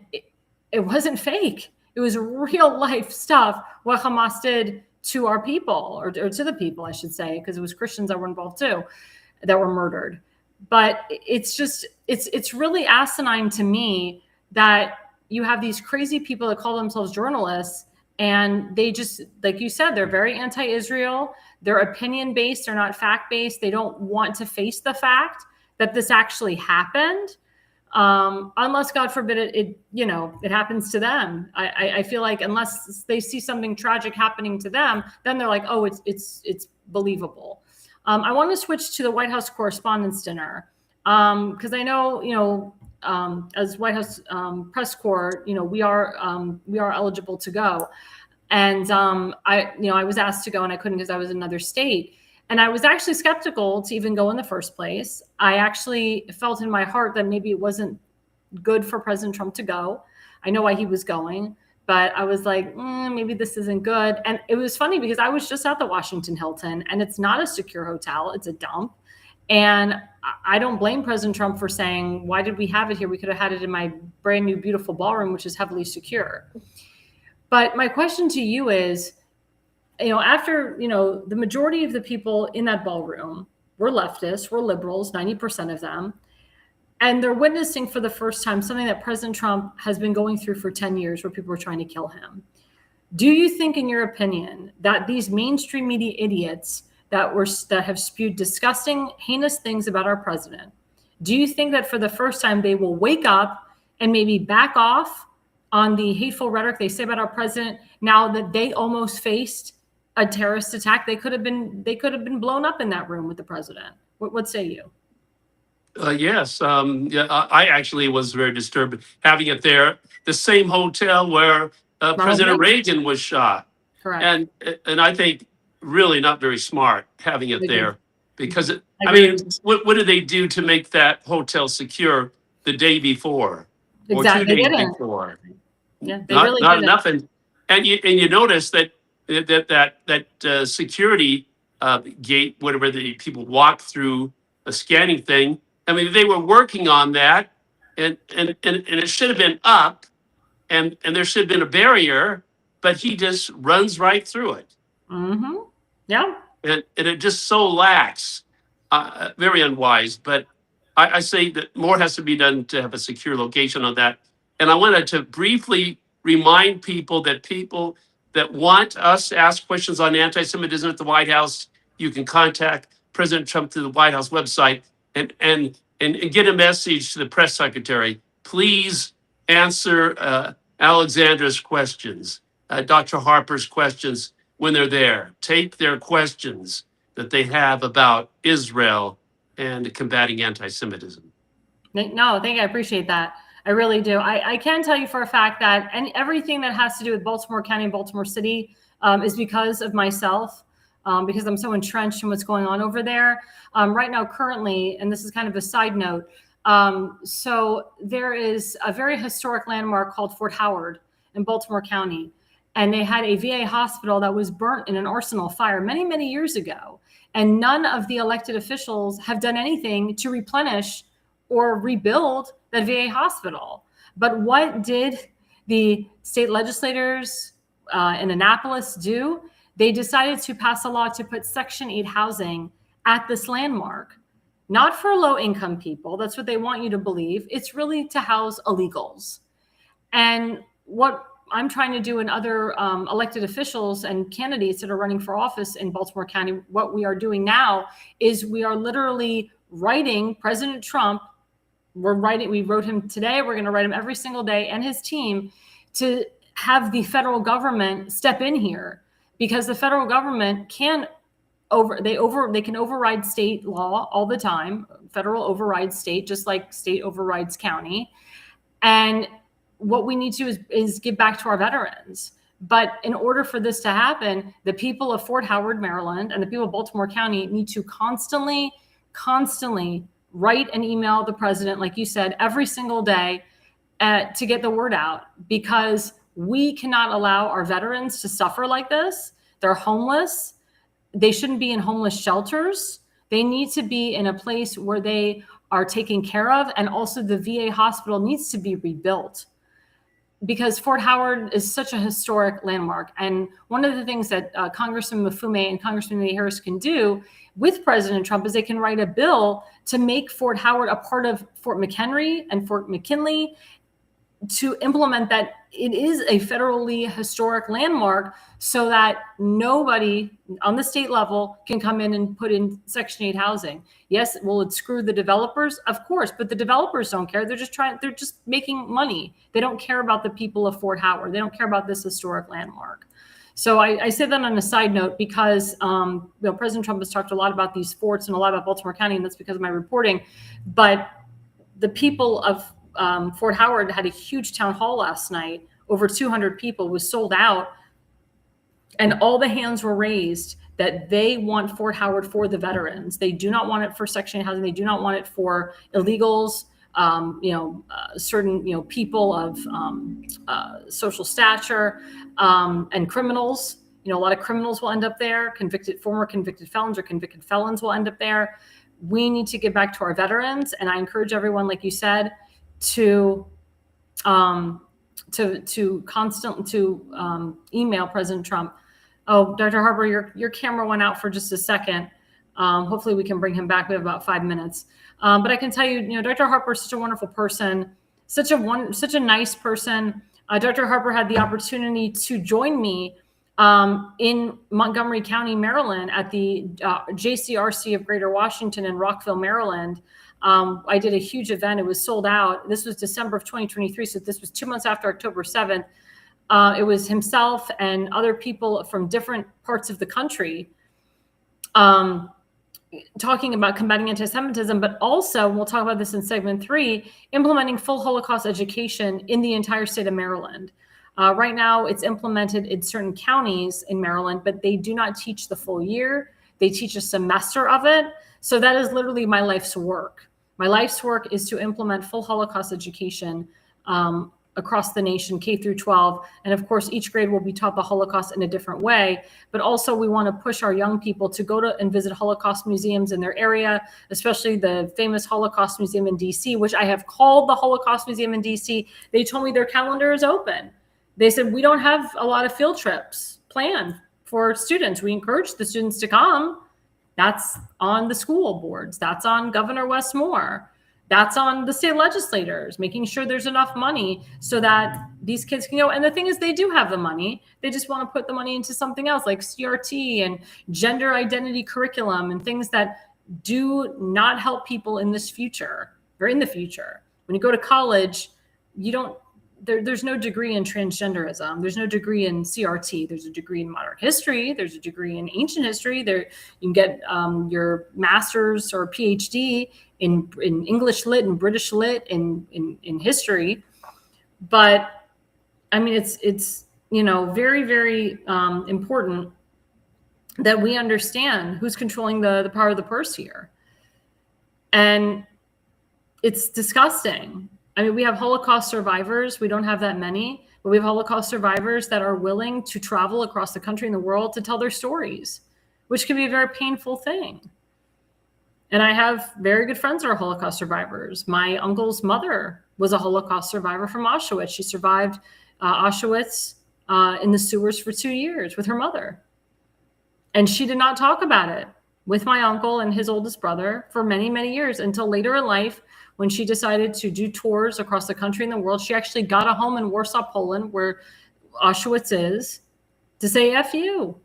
it wasn't fake. It was real life stuff, what Hamas did to our people, or to the people, I should say, because it was Christians that were involved too, that were murdered. But it's really asinine to me that you have these crazy people that call themselves journalists, and they just, like you said, they're very anti-Israel. They're opinion-based. They're not fact-based. They don't want to face the fact that this actually happened. Unless, God forbid, it happens to them. I feel like unless they see something tragic happening to them, then they're like, oh, it's believable. I want to switch to the White House Correspondents' Dinner, because I know, as White House press corps, we are eligible to go, and I was asked to go and I couldn't because I was in another state. And I was actually skeptical to even go in the first place. I actually felt in my heart that maybe it wasn't good for President Trump to go. I know why he was going, but I was like, maybe this isn't good. And it was funny because I was just at the Washington Hilton, and it's not a secure hotel. It's a dump. And I don't blame President Trump for saying, why did we have it here? We could have had it in my brand new, beautiful ballroom, which is heavily secure. But my question to you is, after, the majority of the people in that ballroom were leftists, were liberals, 90% of them, and they're witnessing for the first time something that President Trump has been going through for 10 years, where people were trying to kill him. Do you think, in your opinion, that these mainstream media idiots that have spewed disgusting, heinous things about our president, do you think that for the first time they will wake up and maybe back off on the hateful rhetoric they say about our president now that they almost faced a terrorist attack? They could have been blown up in that room with the president. What say you? Yes. I actually was very disturbed having it there, the same hotel where President Reagan was shot. Correct. And I think really not very smart having it there, because what did they do to make that hotel secure the day before or 2 days before? Yeah, they really not didn't. enough. And you notice that security gate, whatever the people walk through, a scanning thing. I mean, they were working on that, and it should have been up, and there should have been a barrier, but he just runs right through it. Mm-hmm. Yeah. And it just so lacks, very unwise. But I say that more has to be done to have a secure location on that. And I wanted to briefly remind people that want us to ask questions on anti-Semitism at the White House, you can contact President Trump through the White House website and get a message to the press secretary. Please answer Alexandra's questions, Dr. Harper's questions when they're there. Take their questions that they have about Israel and combating anti-Semitism. No, thank you. I appreciate that. I really do. I can tell you for a fact that everything that has to do with Baltimore County and Baltimore City is because of myself, because I'm so entrenched in what's going on over there. Right now, currently, and this is kind of a side note, so there is a very historic landmark called Fort Howard in Baltimore County. And they had a VA hospital that was burnt in an arsenal fire many, many years ago. And none of the elected officials have done anything to replenish or rebuild that VA hospital. But what did the state legislators in Annapolis do? They decided to pass a law to put Section 8 housing at this landmark, not for low-income people. That's what they want you to believe. It's really to house illegals. And what I'm trying to do, and other elected officials and candidates that are running for office in Baltimore County, what we are doing now is we are literally writing President Trump. We wrote him today. We're going to write him every single day, and his team, to have the federal government step in here, because the federal government can override state law all the time. Federal overrides state, just like state overrides county. And what we need to is give back to our veterans. But in order for this to happen, the people of Fort Howard, Maryland, and the people of Baltimore County need to constantly write and email the president, like you said, every single day to get the word out, because we cannot allow our veterans to suffer like this. They're homeless. They shouldn't be in homeless shelters. They need to be in a place where they are taken care of. And also the VA hospital needs to be rebuilt, because Fort Howard is such a historic landmark. And one of the things that Congressman Mafume and Congressman Harris can do with President Trump is they can write a bill to make Fort Howard a part of Fort McHenry and Fort McKinley, to implement that it is a federally historic landmark, so that nobody on the state level can come in and put in Section 8 housing. Yes, will it screw the developers? Of course, but the developers don't care. They're just making money. They don't care about the people of Fort Howard. They don't care about this historic landmark. So I say that on a side note because President Trump has talked a lot about these forts and a lot about Baltimore County, and that's because of my reporting. But the people of Fort Howard had a huge town hall last night. Over 200 people, was sold out. And all the hands were raised that they want Fort Howard for the veterans. They do not want it for Section 8 housing. They do not want it for illegals, certain, people of social stature, and criminals. A lot of criminals will end up there. Former convicted felons or convicted felons will end up there. We need to get back to our veterans. And I encourage everyone, like you said, to email President Trump. Oh, Dr. Harper, your camera went out for just a second. Hopefully we can bring him back. We have about 5 minutes. But I can tell you, Dr. Harper is such a wonderful person, such a nice person. Dr. Harper had the opportunity to join me in Montgomery County, Maryland, at the JCRC of Greater Washington in Rockville, Maryland. I did a huge event. It was sold out. This was December of 2023. So this was 2 months after October 7th. It was himself and other people from different parts of the country talking about combating anti-Semitism, but also, and we'll talk about this in segment 3, implementing full Holocaust education in the entire state of Maryland. Right now, it's implemented in certain counties in Maryland, but they do not teach the full year. They teach a semester of it. So that is literally my life's work. My life's work is to implement full Holocaust education across the nation, K through 12. And of course, each grade will be taught the Holocaust in a different way. But also we want to push our young people to go to and visit Holocaust museums in their area, especially the famous Holocaust Museum in DC, which I have called the Holocaust Museum in DC. They told me their calendar is open. They said, we don't have a lot of field trips planned for students. We encourage the students to come. That's on the school boards. That's on Governor Wes Moore. That's on the state legislators, making sure there's enough money so that these kids can go. And the thing is, they do have the money. They just want to put the money into something else like CRT and gender identity curriculum and things that do not help people in this future or in the future. When you go to college, there's no degree in transgenderism. There's no degree in CRT. There's a degree in modern history. There's a degree in ancient history. There you can get your master's or PhD in English lit and British lit in history. But I mean, it's very, very important that we understand who's controlling the power of the purse here. And it's disgusting. I mean, we have Holocaust survivors. We don't have that many, but we have Holocaust survivors that are willing to travel across the country and the world to tell their stories, which can be a very painful thing. And I have very good friends that are Holocaust survivors. My uncle's mother was a Holocaust survivor from Auschwitz. She survived Auschwitz in the sewers for 2 years with her mother. And she did not talk about it with my uncle and his oldest brother for many, many years until later in life, when she decided to do tours across the country and the world. She actually got a home in Warsaw, Poland, where Auschwitz is, to say F you.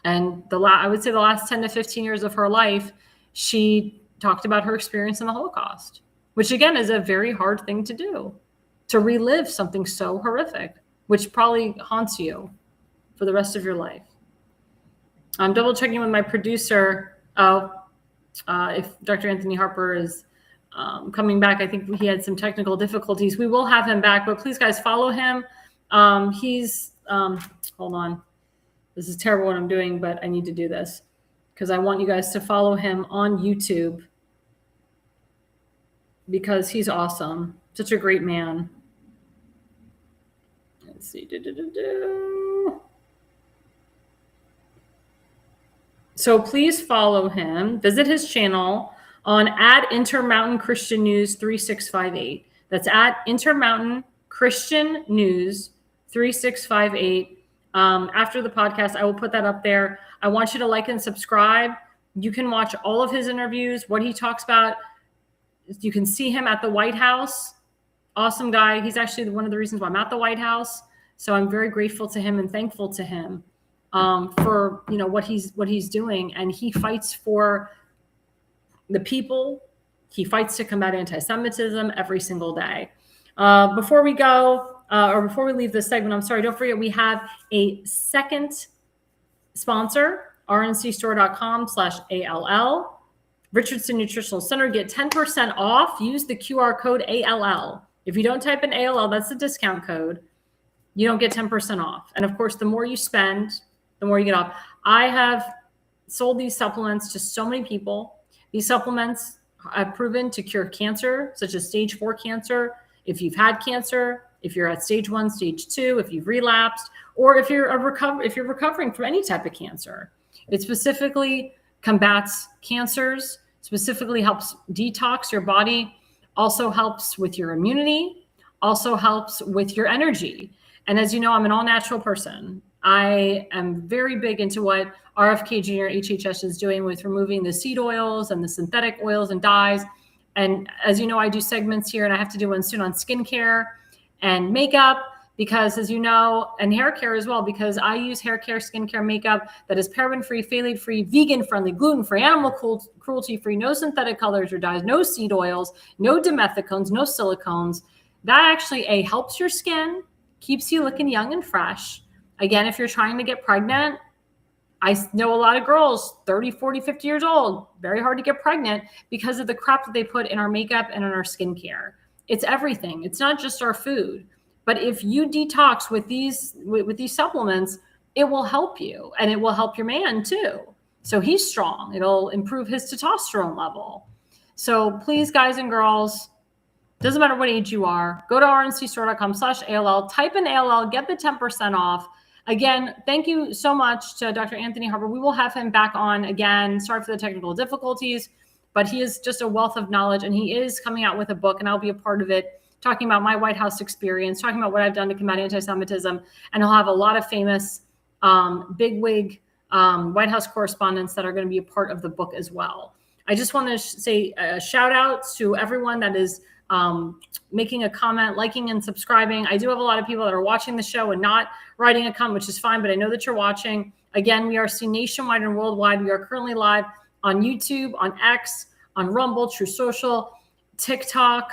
And I would say the last 10 to 15 years of her life, she talked about her experience in the Holocaust, which again is a very hard thing to do, to relive something so horrific, which probably haunts you for the rest of your life. I'm double checking with my producer. If Dr. Anthony Harper is coming back. I think he had some technical difficulties. We will have him back, but please guys follow him Hold on. This is terrible what I'm doing, but I need to do this because I want you guys to follow him on YouTube because he's awesome. Such a great man. Let's see. So please follow him. Visit his channel on @Intermountain Christian News 3658. That's @Intermountain Christian News 3658. After the podcast, I will put that up there. I want you to like and subscribe. You can watch all of his interviews, what he talks about. You can see him at the White House. Awesome guy. He's actually one of the reasons why I'm at the White House. So I'm very grateful to him and thankful to him for what he's doing. And he fights for the people. He fights to combat anti-Semitism every single day. Before we go, or before we leave this segment, I'm sorry, don't forget we have a second sponsor, rncstore.com/ALL. Richardson Nutritional Center. Get 10% off. Use the QR code ALL. If you don't type in ALL, that's the discount code. You don't get 10% off. And of course, the more you spend, the more you get off. I have sold these supplements to so many people. These supplements have proven to cure cancer, such as stage 4 cancer. If you've had cancer, if you're at stage 1, stage 2, if you've relapsed, or if you're recovering from any type of cancer. It specifically combats cancers, specifically helps detox your body, also helps with your immunity, also helps with your energy. And as you know, I'm an all-natural person. I am very big into what RFK Jr. HHS is doing with removing the seed oils and the synthetic oils and dyes. And as you know, I do segments here, and I have to do one soon on skincare and makeup, because as you know, and hair care as well, because I use hair care, skincare, makeup that is paraben-free, phthalate-free, vegan-friendly, gluten-free, animal cruelty-free, no synthetic colors or dyes, no seed oils, no dimethicones, no silicones. That actually, helps your skin, keeps you looking young and fresh. Again, if you're trying to get pregnant, I know a lot of girls, 30, 40, 50 years old, very hard to get pregnant because of the crap that they put in our makeup and in our skincare. It's everything. It's not just our food. But if you detox with these supplements, it will help you, and it will help your man too. So he's strong. It'll improve his testosterone level. So please, guys and girls, doesn't matter what age you are, go to rncstore.com/ALL, type in ALL, get the 10% off. Again, thank you so much to Dr. Anthony Harper. We will have him back on again. Sorry for the technical difficulties, but he is just a wealth of knowledge, and he is coming out with a book, and I'll be a part of it, talking about my White House experience, talking about what I've done to combat anti-Semitism. And he'll have a lot of famous bigwig White House correspondents that are going to be a part of the book as well. I just want to say a shout out to everyone that is making a comment, liking and subscribing. I do have a lot of people that are watching the show and not writing a comment, which is fine, but I know that you're watching. Again, we are seen nationwide and worldwide. We are currently live on YouTube, on X, on Rumble, True Social, TikTok,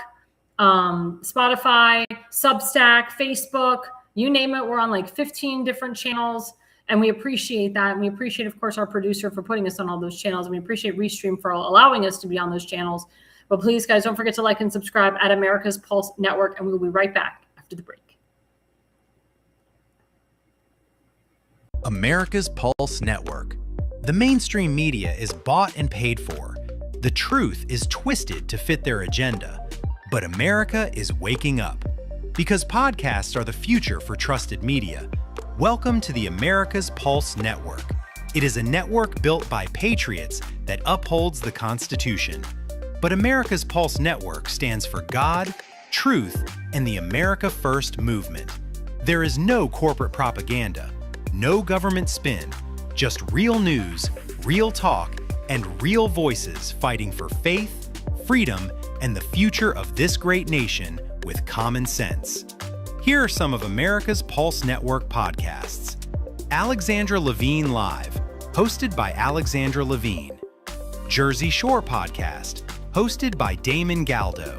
Spotify, Substack, Facebook, you name it. We're on like 15 different channels, and we appreciate that. And we appreciate, of course, our producer for putting us on all those channels. And we appreciate Restream for allowing us to be on those channels. But please, guys, don't forget to like and subscribe at America's Pulse Network, and we will be right back after the break. America's Pulse Network. The mainstream media is bought and paid for. The truth is twisted to fit their agenda. But America is waking up. Because podcasts are the future for trusted media. Welcome to the America's Pulse Network. It is a network built by patriots that upholds the Constitution. But America's Pulse Network stands for God, truth, and the America First movement. There is no corporate propaganda, no government spin, just real news, real talk, and real voices fighting for faith, freedom, and the future of this great nation with common sense. Here are some of America's Pulse Network podcasts. Alexandra Levine Live, hosted by Alexandra Levine. Jersey Shore Podcast, hosted by Damon Galdo.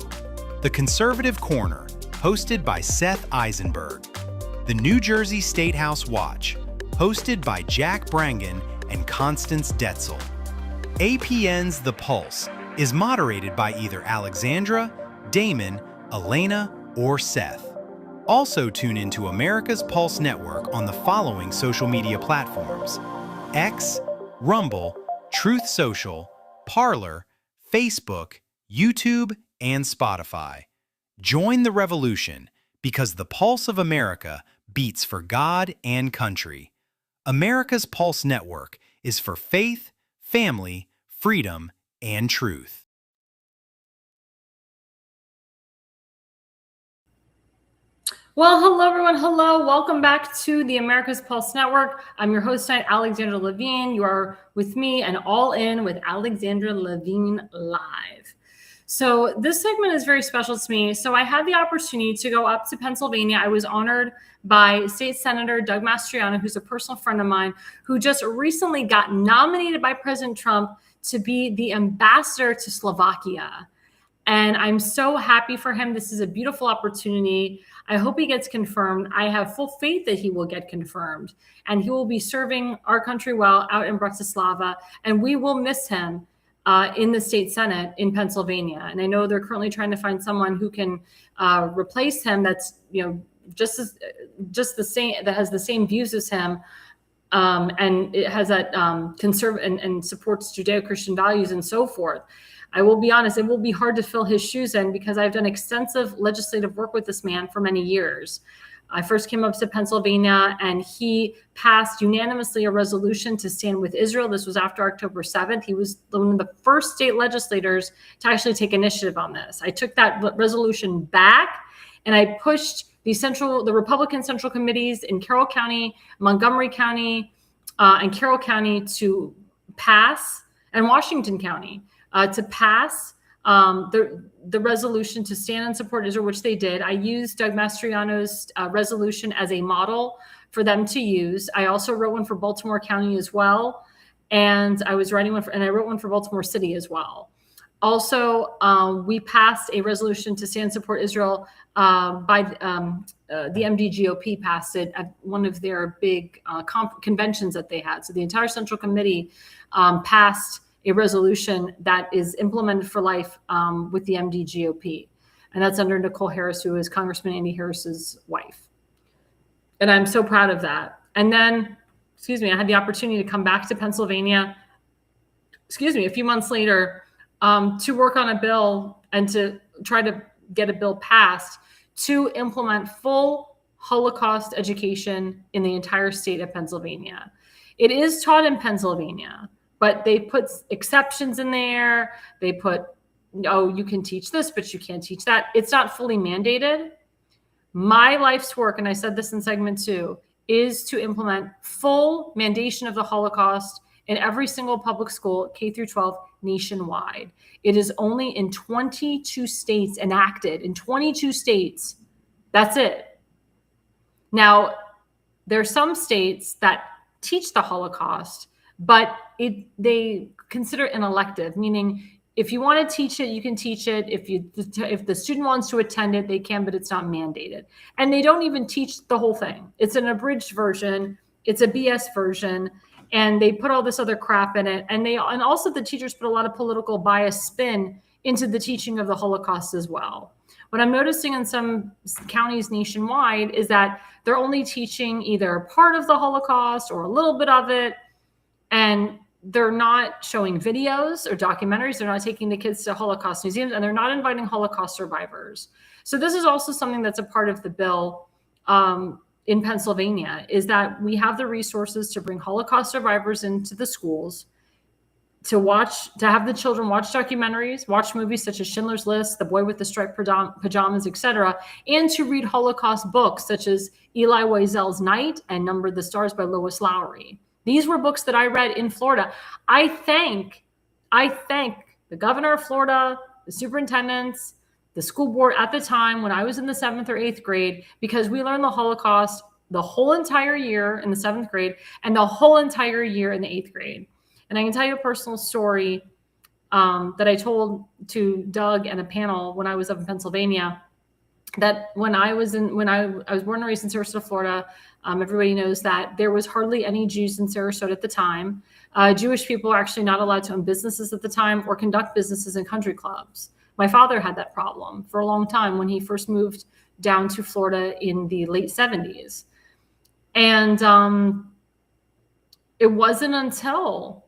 The Conservative Corner, hosted by Seth Eisenberg. The New Jersey State House Watch, hosted by Jack Brangen and Constance Detzel. APN's The Pulse is moderated by either Alexandra, Damon, Elena, or Seth. Also tune into America's Pulse Network on the following social media platforms: X, Rumble, Truth Social, Parler, Facebook, YouTube, and Spotify. Join the revolution because the pulse of America beats for God and country. America's Pulse Network is for faith, family, freedom, and truth. Well, hello, everyone. Hello. Welcome back to the America's Pulse Network. I'm your host tonight, Alexandra Levine. You are with me and All In with Alexandra Levine Live. So this segment is very special to me. So I had the opportunity to go up to Pennsylvania. I was honored by State Senator Doug Mastriano, who's a personal friend of mine, who just recently got nominated by President Trump to be the ambassador to Slovakia. And I'm so happy for him. This is a beautiful opportunity. I hope he gets confirmed. I have full faith that he will get confirmed, and he will be serving our country well out in Bratislava. And we will miss him in the state Senate in Pennsylvania. And I know they're currently trying to find someone who can replace him. That's just the same, that has the same views as him, and it has that conservative and supports Judeo-Christian values and so forth. I will be honest, it will be hard to fill his shoes in because I've done extensive legislative work with this man for many years. I first came up to Pennsylvania and he passed unanimously a resolution to stand with Israel. This was after October 7th. He was one of the first state legislators to actually take initiative on this. I took that resolution back and I pushed the Republican Central Committees in Carroll County, Montgomery County, and Carroll County to pass, and Washington County to pass the resolution to stand and support Israel, which they did. I used Doug Mastriano's resolution as a model for them to use. I also wrote one for Baltimore County as well, and I wrote one for Baltimore City as well. Also, we passed a resolution to stand and support Israel by the MDGOP passed it at one of their big conventions that they had. So the entire Central Committee passed a resolution that is implemented for life with the MDGOP. And that's under Nicole Harris, who is Congressman Andy Harris's wife. And I'm so proud of that. And then, I had the opportunity to come back to Pennsylvania, a few months later, to work on a bill and to try to get a bill passed to implement full Holocaust education in the entire state of Pennsylvania. It is taught in Pennsylvania, but they put exceptions in there. They put, you can teach this, but you can't teach that. It's not fully mandated. My life's work, and I said this in segment 2, is to implement full mandation of the Holocaust in every single public school, K through 12, nationwide. It is only in 22 states enacted. In 22 states, that's it. Now, there are some states that teach the Holocaust, but they consider it an elective, meaning if you want to teach it, you can teach it. If the student wants to attend it, they can, but it's not mandated. And they don't even teach the whole thing. It's an abridged version. It's a BS version. And they put all this other crap in it. And also the teachers put a lot of political bias spin into the teaching of the Holocaust as well. What I'm noticing in some counties nationwide is that they're only teaching either part of the Holocaust or a little bit of it. And they're not showing videos or documentaries. They're not taking the kids to Holocaust museums, and they're not inviting Holocaust survivors. So this is also something that's a part of the bill in Pennsylvania, is that we have the resources to bring Holocaust survivors into the schools, to have the children watch documentaries, watch movies such as Schindler's List, The Boy with the Striped Pajamas, etc., and to read Holocaust books such as Elie Wiesel's Night and Number the Stars by Lois Lowry. These were books that I read in Florida. I thank the governor of Florida, the superintendents, the school board at the time when I was in the 7th or 8th grade, because we learned the Holocaust the whole entire year in the 7th grade and the whole entire year in the 8th grade. And I can tell you a personal story that I told to Doug and a panel when I was up in Pennsylvania, that when I was born and raised in Sarasota, Florida, everybody knows that there was hardly any Jews in Sarasota at the time. Jewish people are actually not allowed to own businesses at the time or conduct businesses in country clubs. My father had that problem for a long time when he first moved down to Florida in the late 70s. And it wasn't until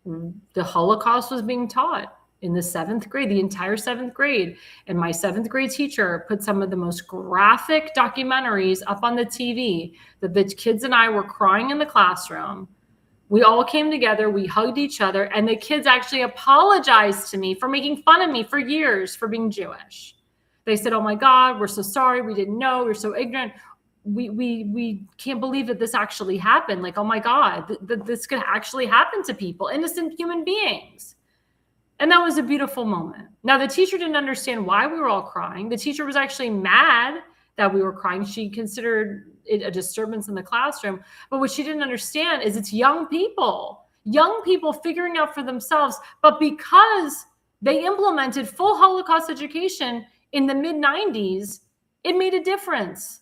the Holocaust was being taught in the 7th grade, the entire 7th grade, and my 7th grade teacher put some of the most graphic documentaries up on the TV that the kids and I were crying in the classroom. We all came together, we hugged each other, and the kids actually apologized to me for making fun of me for years for being Jewish. They said, "Oh my God, we're so sorry, we didn't know, we're so ignorant. We can't believe that this actually happened. Like, oh my God, this could actually happen to people, innocent human beings." And that was a beautiful moment. Now, the teacher didn't understand why we were all crying. The teacher was actually mad that we were crying. She considered it a disturbance in the classroom. But what she didn't understand is it's young people figuring out for themselves. But because they implemented full Holocaust education in the mid-90s, it made a difference.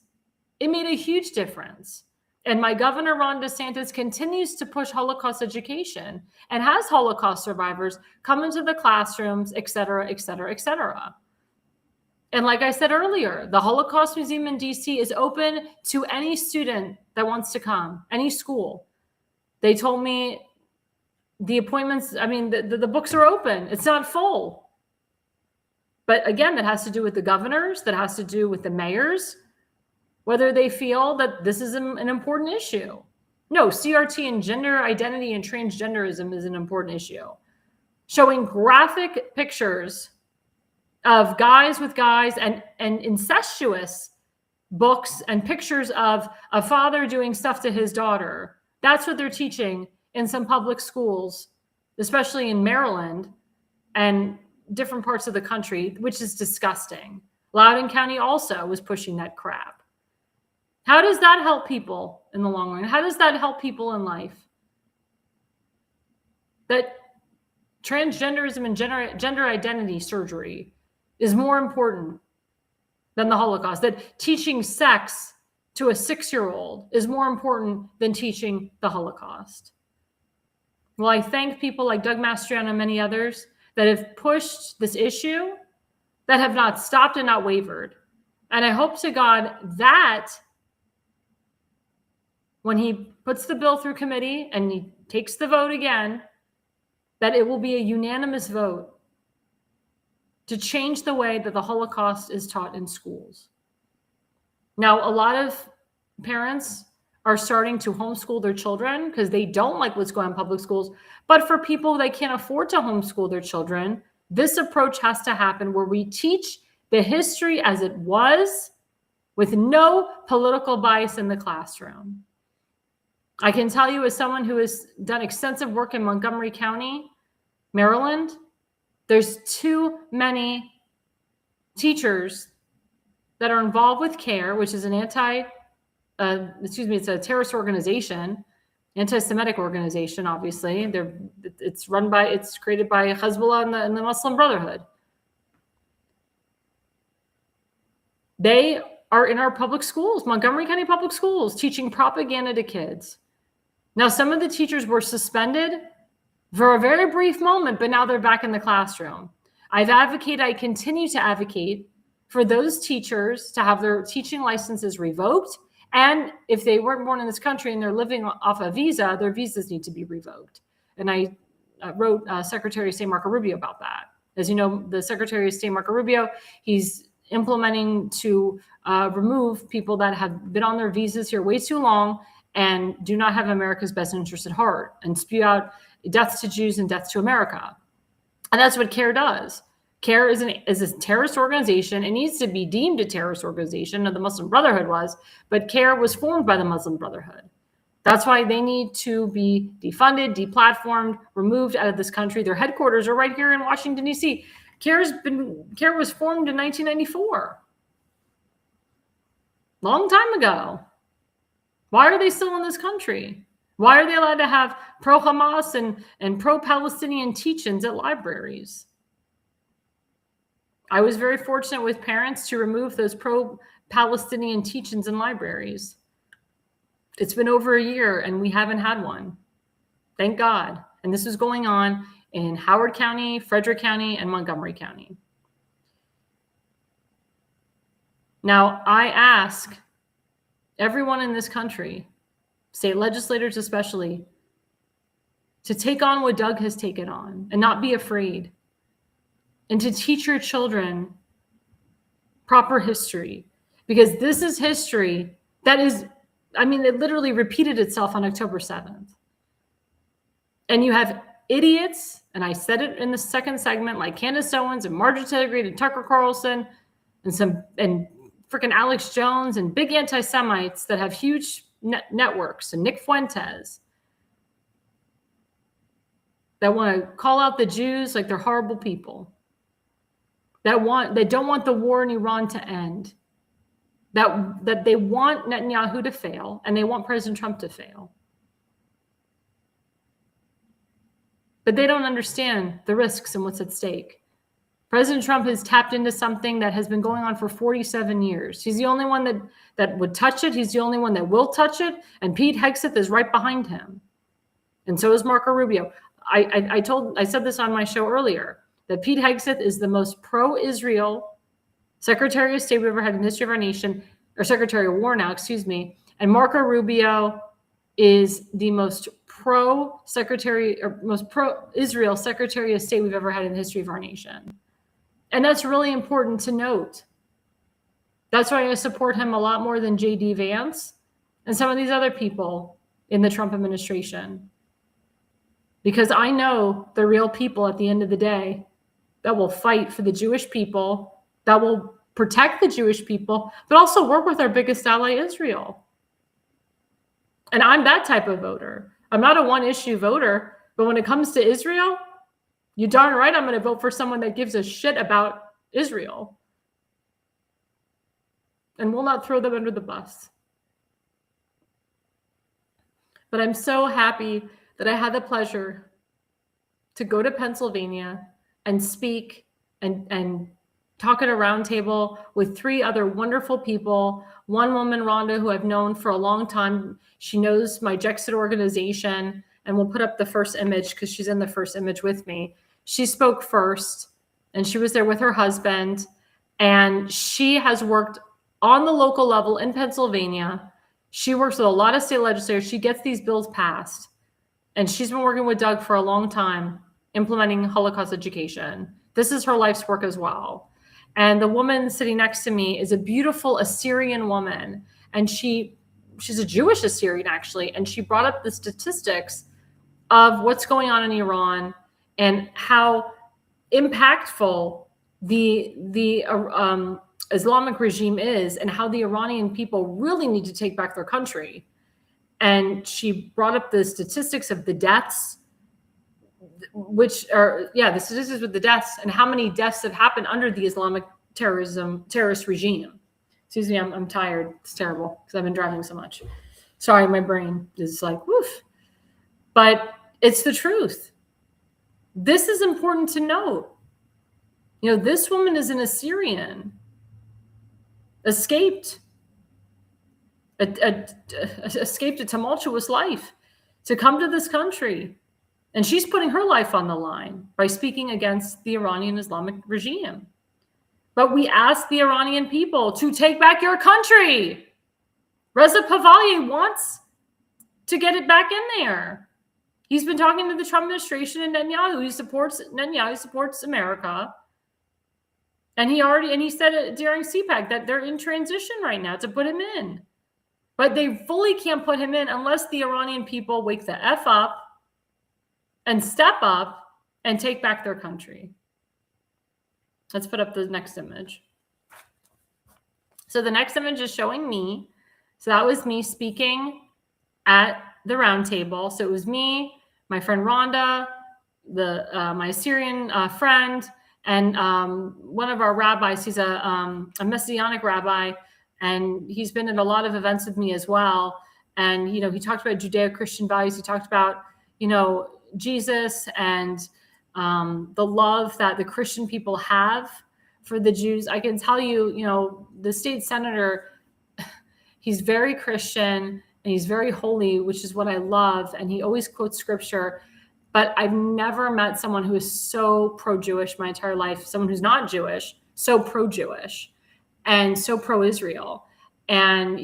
It made a huge difference. And my governor, Ron DeSantis, continues to push Holocaust education and has Holocaust survivors come into the classrooms, et cetera, et cetera, et cetera. And like I said earlier, the Holocaust Museum in DC is open to any student that wants to come, any school. They told me the appointments, the books are open. It's not full. But again, that has to do with the governors, that has to do with the mayors, whether they feel that this is an important issue. No, CRT and gender identity and transgenderism is an important issue. Showing graphic pictures of guys with guys and incestuous books and pictures of a father doing stuff to his daughter. That's what they're teaching in some public schools, especially in Maryland and different parts of the country, which is disgusting. Loudoun County also was pushing that crap. How does that help people in the long run? How does that help people in life? That transgenderism and gender identity surgery is more important than the Holocaust. That teaching sex to a 6-year-old is more important than teaching the Holocaust. Well, I thank people like Doug Mastriano and many others that have pushed this issue, that have not stopped and not wavered. And I hope to God that when he puts the bill through committee and he takes the vote again, that it will be a unanimous vote to change the way that the Holocaust is taught in schools. Now, a lot of parents are starting to homeschool their children because they don't like what's going on in public schools. But for people that can't afford to homeschool their children, this approach has to happen where we teach the history as it was with no political bias in the classroom. I can tell you, as someone who has done extensive work in Montgomery County, Maryland, there's too many teachers that are involved with CARE, which is it's a terrorist organization, anti-Semitic organization, obviously. It's created by Hezbollah and the Muslim Brotherhood. They are in our public schools, Montgomery County public schools, teaching propaganda to kids. Now, some of the teachers were suspended for a very brief moment, but now they're back in the classroom. I continue to advocate for those teachers to have their teaching licenses revoked. And if they weren't born in this country and they're living off a visa, their visas need to be revoked. And I wrote Secretary of State Marco Rubio about that. As you know, the Secretary of State Marco Rubio, he's implementing to remove people that have been on their visas here way too long and do not have America's best interest at heart and spew out deaths to Jews and deaths to America. And that's what CARE does. CARE is a terrorist organization. It needs to be deemed a terrorist organization, and the Muslim Brotherhood was, but CARE was formed by the Muslim Brotherhood. That's why they need to be defunded, deplatformed, removed out of this country. Their headquarters are right here in Washington, D.C. CARE was formed in 1994. Long time ago. Why are they still in this country? Why are they allowed to have pro-Hamas and pro-Palestinian teach-ins at libraries? I was very fortunate with parents to remove those pro-Palestinian teach-ins in libraries. It's been over a year and we haven't had one. Thank God. And this is going on in Howard County, Frederick County, and Montgomery County. Now, I ask everyone in this country, state legislators especially, to take on what Doug has taken on and not be afraid, and to teach your children proper history, because this is history that is, it literally repeated itself on October 7th. And you have idiots, and I said it in the second segment, like Candace Owens and Marjorie Taylor Greene and Tucker Carlson and freaking Alex Jones and big anti-Semites that have huge networks, and Nick Fuentes, that want to call out the Jews like they're horrible people, that don't want the war in Iran to end, that they want Netanyahu to fail, and they want President Trump to fail. But they don't understand the risks and what's at stake. President Trump has tapped into something that has been going on for 47 years. He's the only one that would touch it. He's the only one that will touch it. And Pete Hegseth is right behind him. And so is Marco Rubio. I said this on my show earlier, that Pete Hegseth is the most pro-Israel Secretary of State we've ever had in the history of our nation, or Secretary of War now, excuse me. And Marco Rubio is the most pro-Israel Secretary of State we've ever had in the history of our nation. And that's really important to note. That's why I support him a lot more than J.D. Vance and some of these other people in the Trump administration. Because I know the real people at the end of the day that will fight for the Jewish people, that will protect the Jewish people, but also work with our biggest ally, Israel. And I'm that type of voter. I'm not a one-issue voter, but when it comes to Israel, you darn right I'm going to vote for someone that gives a shit about Israel. And will not throw them under the bus. But I'm so happy that I had the pleasure to go to Pennsylvania and speak and talk at a roundtable with 3 other wonderful people. One woman, Rhonda, who I've known for a long time. She knows my Jexit organization, and we'll put up the first image because she's in the first image with me. She spoke first, and she was there with her husband, and she has worked on the local level in Pennsylvania. She works with a lot of state legislators. She gets these bills passed, and she's been working with Doug for a long time, implementing Holocaust education. This is her life's work as well. And the woman sitting next to me is a beautiful Assyrian woman. And she's a Jewish Assyrian, actually. And she brought up the statistics of what's going on in Iran and how impactful the Islamic regime is, and how the Iranian people really need to take back their country. And she brought up the statistics of the deaths, the statistics with the deaths, and how many deaths have happened under the Islamic terrorist regime. Excuse me, I'm tired. It's terrible because I've been driving so much. Sorry, my brain is like, woof. But it's the truth. This is important to note. This woman is an Assyrian, escaped a tumultuous life to come to this country. And she's putting her life on the line by speaking against the Iranian Islamic regime. But we ask the Iranian people to take back your country. Reza Pahlavi wants to get it back in there. He's been talking to the Trump administration and Netanyahu. Netanyahu supports America. And he said it during CPAC that they're in transition right now to put him in. But they fully can't put him in unless the Iranian people wake the F up and step up and take back their country. Let's put up the next image. So the next image is showing me. So that was me speaking at the roundtable. So it was me, my friend Rhonda, my Assyrian friend, and one of our rabbis. He's a Messianic rabbi, and he's been at a lot of events with me as well. And, he talked about Judeo-Christian values. He talked about, Jesus and the love that the Christian people have for the Jews. I can tell you, the state senator, he's very Christian and he's very holy, which is what I love. And he always quotes scripture, but I've never met someone who is so pro-Jewish my entire life, someone who's not Jewish, so pro-Jewish. and so pro-Israel. And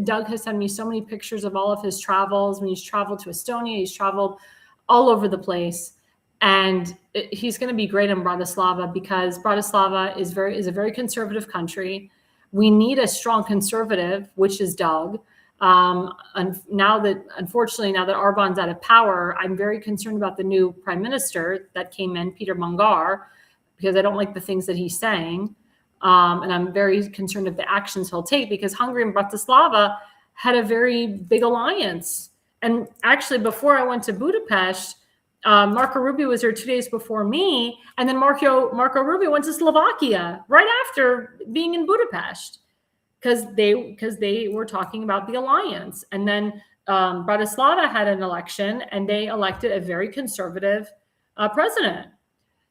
Doug has sent me so many pictures of all of his travels. When he's traveled to Estonia, he's traveled all over the place. And he's going to be great in Bratislava, because Bratislava is a very conservative country. We need a strong conservative, which is Doug. And unfortunately, now that Orban's out of power, I'm very concerned about the new prime minister that came in, Peter Mungar, because I don't like the things that he's saying. And I'm very concerned of the actions he'll take, because Hungary and Bratislava had a very big alliance. And actually, before I went to Budapest, Marco Rubio was there 2 days before me. And then Marco Rubio went to Slovakia right after being in Budapest, because they were talking about the alliance. And then Bratislava had an election, and they elected a very conservative president.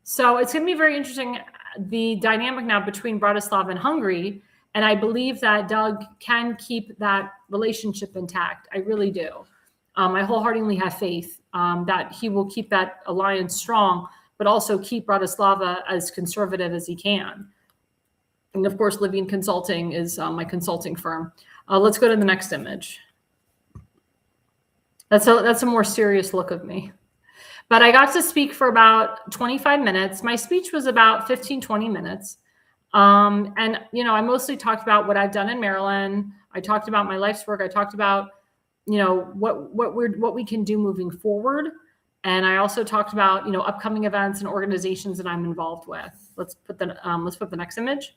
So it's going to be very interesting, the dynamic now between Bratislava and Hungary. And I believe that Doug can keep that relationship intact. I really do. I wholeheartedly have faith that he will keep that alliance strong, but also keep Bratislava as conservative as he can. And of course, Levine Consulting is my consulting firm. Let's go to the next image. That's a more serious look of me. But I got to speak for about 25 minutes. My speech was about 15, 20 minutes. And, I mostly talked about what I've done in Maryland. I talked about my life's work. I talked about, what we can do moving forward. And I also talked about, upcoming events and organizations that I'm involved with. Let's put the next image.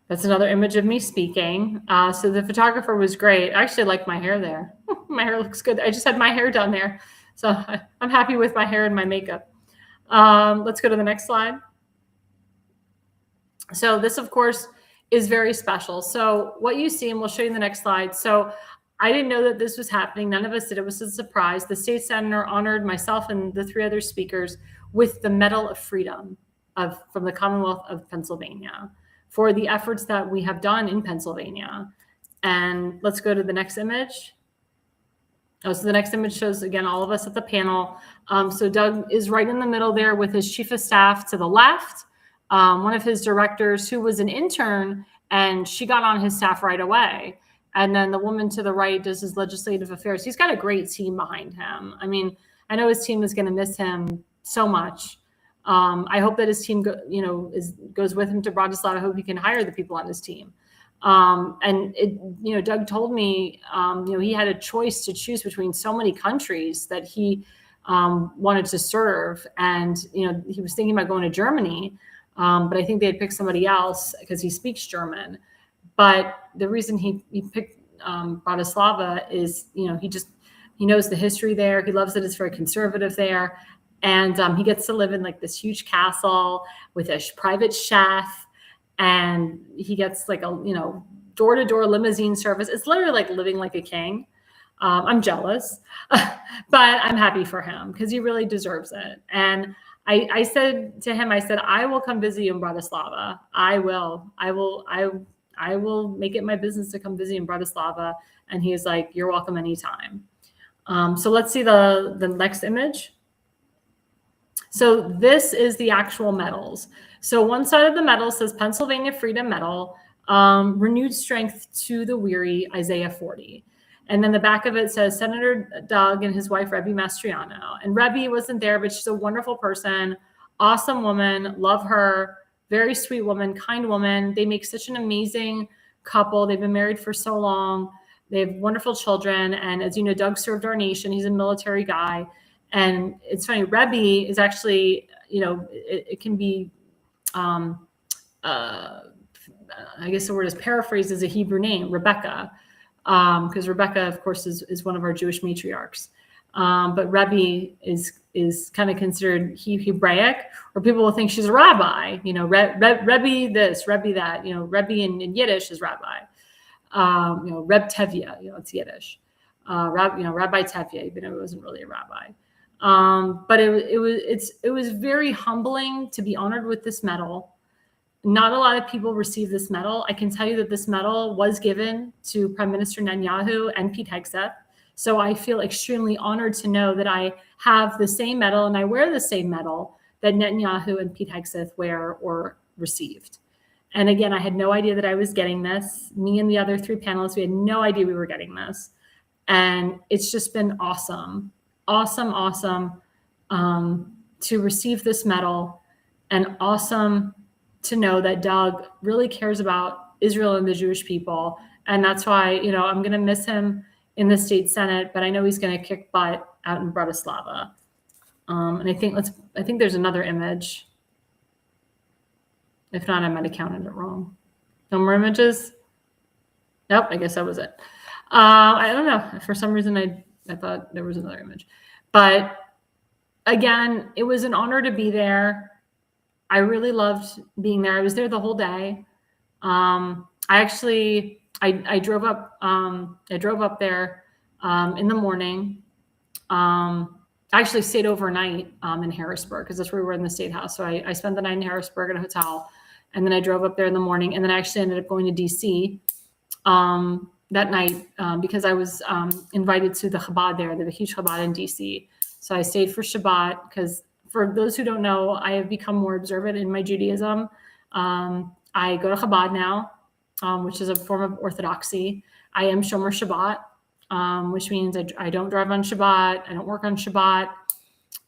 That's another image of me speaking. So the photographer was great. I actually like my hair there. My hair looks good. I just had my hair done there. So I'm happy with my hair and my makeup. Let's go to the next slide. So this, of course, is very special. So what you see, and we'll show you the next slide. So I didn't know that this was happening. None of us did. It was a surprise. The state senator honored myself and the 3 other speakers with the Medal of Freedom from the Commonwealth of Pennsylvania for the efforts that we have done in Pennsylvania. And let's go to the next image. So the next image shows, again, all of us at the panel. So Doug is right in the middle there with his chief of staff to the left, one of his directors who was an intern, and she got on his staff right away. And then the woman to the right does his legislative affairs. He's got a great team behind him. I mean, I know his team is going to miss him so much. I hope that his team goes with him to Bratislava. I hope he can hire the people on his team. Doug told me, he had a choice to choose between so many countries that he wanted to serve. And, he was thinking about going to Germany, but I think they had picked somebody else because he speaks German. But the reason he picked Bratislava is, he knows the history there. He loves it. It's very conservative there. And he gets to live in like this huge castle with a private chef. And he gets like a, door-to-door limousine service. It's literally like living like a king. I'm jealous, but I'm happy for him because he really deserves it. And I said to him, I will come visit you in Bratislava. I will make it my business to come visit you in Bratislava. And he's like, you're welcome anytime. So let's see the next image. So this is the actual medals. So one side of the medal says Pennsylvania Freedom Medal, renewed strength to the weary, Isaiah 40. And then the back of it says Senator Doug and his wife, Rebbe Mastriano. And Rebbe wasn't there, but she's a wonderful person, awesome woman, love her, very sweet woman, kind woman. They make such an amazing couple. They've been married for so long. They have wonderful children. And as you know, Doug served our nation. He's a military guy. And it's funny, Rebbe is actually, it can be, I guess the word is paraphrased as a Hebrew name, Rebecca, because Rebecca, of course, is one of our Jewish matriarchs. But Rebbe is kind of considered Hebraic, or people will think she's a rabbi, Rebbe this, Rebbe that, Rebbe in Yiddish is rabbi, Reb Tevye, it's Yiddish, Rabbi Tevye, even though it wasn't really a rabbi. But it was very humbling to be honored with this medal. Not a lot of people receive this medal. I can tell you that this medal was given to Prime Minister Netanyahu and Pete Hegseth. So I feel extremely honored to know that I have the same medal and I wear the same medal that Netanyahu and Pete Hegseth wear, or received. And again, I had no idea that I was getting this. Me and the other 3 panelists, we had no idea we were getting this. And it's just been awesome to receive this medal, and awesome to know that Doug really cares about Israel and the Jewish people. And that's why, I'm going to miss him in the state Senate, but I know he's going to kick butt out in Bratislava. And I think there's another image. If not, I might have counted it wrong. No more images? Nope, I guess that was it. I don't know. For some reason, I thought there was another image. But again, it was an honor to be there. I really loved being there. I was there the whole day. I drove up. I drove up there in the morning. I actually stayed overnight in Harrisburg because that's where we were in the State House. So I spent the night in Harrisburg at a hotel, and then I drove up there in the morning, and then I actually ended up going to DC that night because I was invited to the Chabad there, the huge Chabad in DC. So I stayed for Shabbat because, for those who don't know, I have become more observant in my Judaism. I go to Chabad now, which is a form of Orthodoxy. I am Shomer Shabbat, which means I don't drive on Shabbat. I don't work on Shabbat.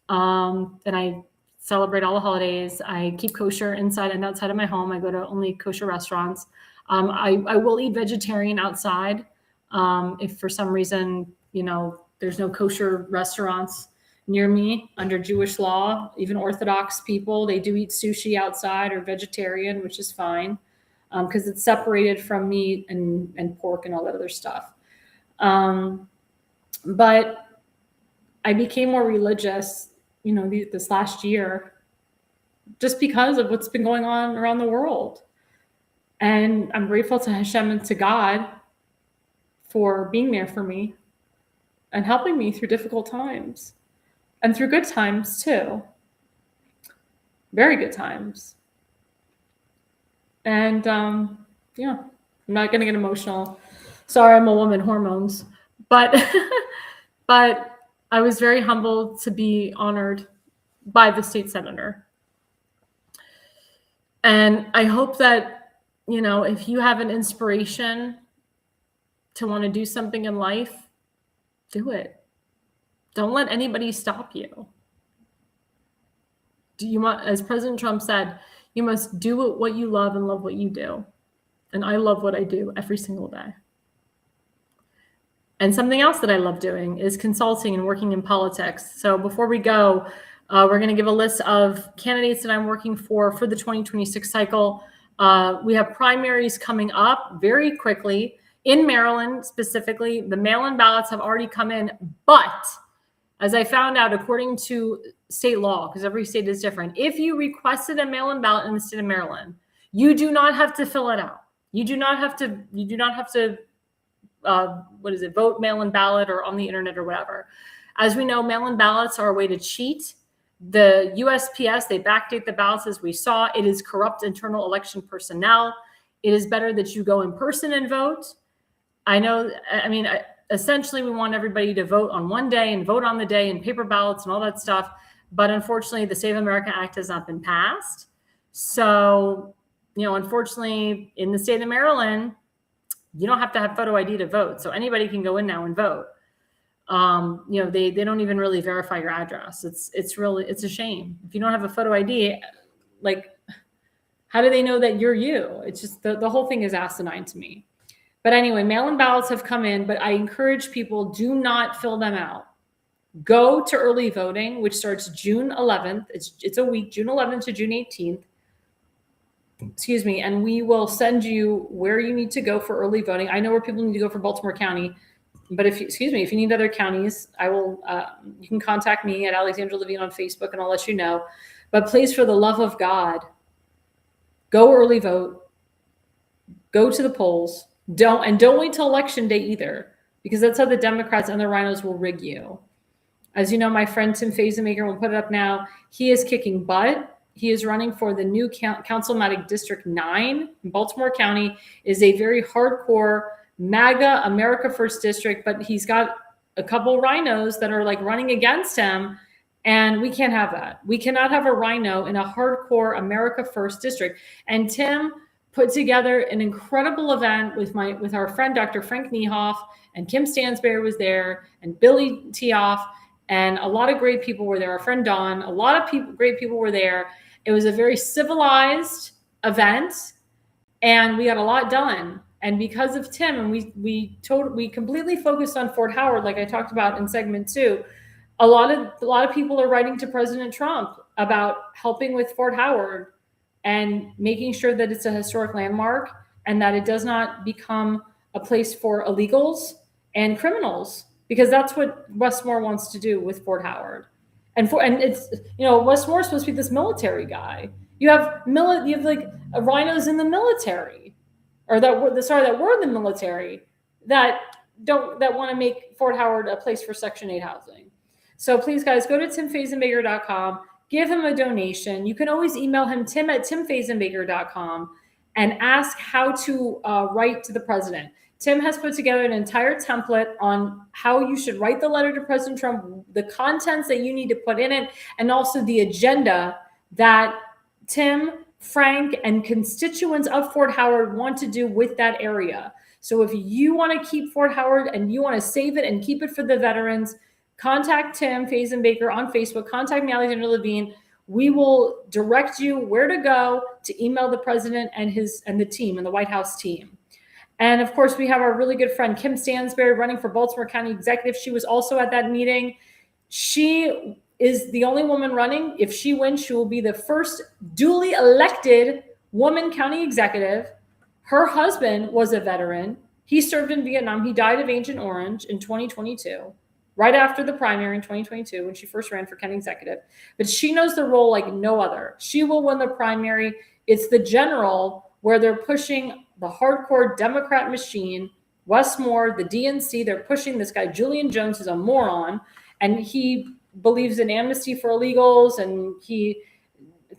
And I celebrate all the holidays. I keep kosher inside and outside of my home. I go to only kosher restaurants. I will eat vegetarian outside if for some reason, there's no kosher restaurants near me under Jewish law. Even Orthodox people, they do eat sushi outside or vegetarian, which is fine because it's separated from meat and pork and all that other stuff. But I became more religious, this last year, just because of what's been going on around the world. And I'm grateful to Hashem and to God for being there for me and helping me through difficult times and through good times too. Very good times. And I'm not going to get emotional. Sorry, I'm a woman, hormones. But but I was very humbled to be honored by the state senator. And I hope that, if you have an inspiration to want to do something in life, do it. Don't let anybody stop you. As President Trump said, you must do what you love and love what you do. And I love what I do every single day. And something else that I love doing is consulting and working in politics. So before we go, we're going to give a list of candidates that I'm working for the 2026 cycle. We have primaries coming up very quickly in Maryland. Specifically, the mail-in ballots have already come in, but as I found out, according to state law, because every state is different, if you requested a mail-in ballot in the state of Maryland, you do not have to fill it out. You do not have to vote mail-in ballot or on the internet or whatever. As we know, mail-in ballots are a way to cheat. The USPS, they backdate the ballots as we saw. It is corrupt internal election personnel. It is better that you go in person and vote. Essentially, we want everybody to vote on one day and vote on the day and paper ballots and all that stuff. But unfortunately, the Save America Act has not been passed. So, unfortunately, in the state of Maryland, you don't have to have photo ID to vote. So anybody can go in now and vote. They don't even really verify your address. It's a shame. If you don't have a photo ID, how do they know that you're you? It's just the whole thing is asinine to me. But anyway, mail-in ballots have come in, but I encourage people, do not fill them out. Go to early voting, which starts June 11th. It's a week, June 11th to June 18th. Excuse me. And we will send you where you need to go for early voting. I know where people need to go for Baltimore County, but if you need other counties, I will, you can contact me at Alexandra Levine on Facebook and I'll let you know. But please, for the love of God, go early vote, go to the polls. Don't wait till election day either, because that's how the Democrats and the rhinos will rig you. As you know, my friend Tim Fazenmaker will put it up now. He is kicking butt. He is running for the new Councilmatic District 9 in Baltimore County. It is a very hardcore MAGA America First district, but he's got a couple rhinos that are running against him. And we can't have that. We cannot have a rhino in a hardcore America First district. And Tim put together an incredible event with our friend Dr. Frank Niehoff, and Kim Stansberry was there, and Billy Tioff, and a lot of great people were there. Our friend Dawn, a lot of great people were there. It was a very civilized event, and we got a lot done. And because of Tim, and we completely focused on Fort Howard, like I talked about in segment 2. A lot of people are writing to President Trump about helping with Fort Howard and making sure that it's a historic landmark and that it does not become a place for illegals and criminals, because that's what Westmore wants to do with Fort Howard. And it's, Westmore's supposed to be this military guy. You have like rhinos in the military, or that were in the military that want to make Fort Howard a place for Section 8 housing. So please, guys, go to timfazenbaker.com, give him a donation. You can always email him, tim@timfazenbaker.com, and ask how to write to the president. Tim has put together an entire template on how you should write the letter to President Trump, the contents that you need to put in it, and also the agenda that Tim, Frank, and constituents of Fort Howard want to do with that area. So if you want to keep Fort Howard and you want to save it and keep it for the veterans, contact Tim Fazenbaker on Facebook. Contact me, Alexandra Levine. We will direct you where to go to email the president and the team, and the White House team. And of course, we have our really good friend Kim Stansberry running for Baltimore County Executive. She was also at that meeting. She is the only woman running. If she wins, she will be the first duly elected woman county executive. Her husband was a veteran. He served in Vietnam. He died of Agent Orange in 2022. Right after the primary in 2022, when she first ran for county executive. But she knows the role like no other. She will win the primary. It's the general where they're pushing the hardcore Democrat machine, Westmore, the DNC. They're pushing this guy, Julian Jones, who's a moron, and he believes in amnesty for illegals, and he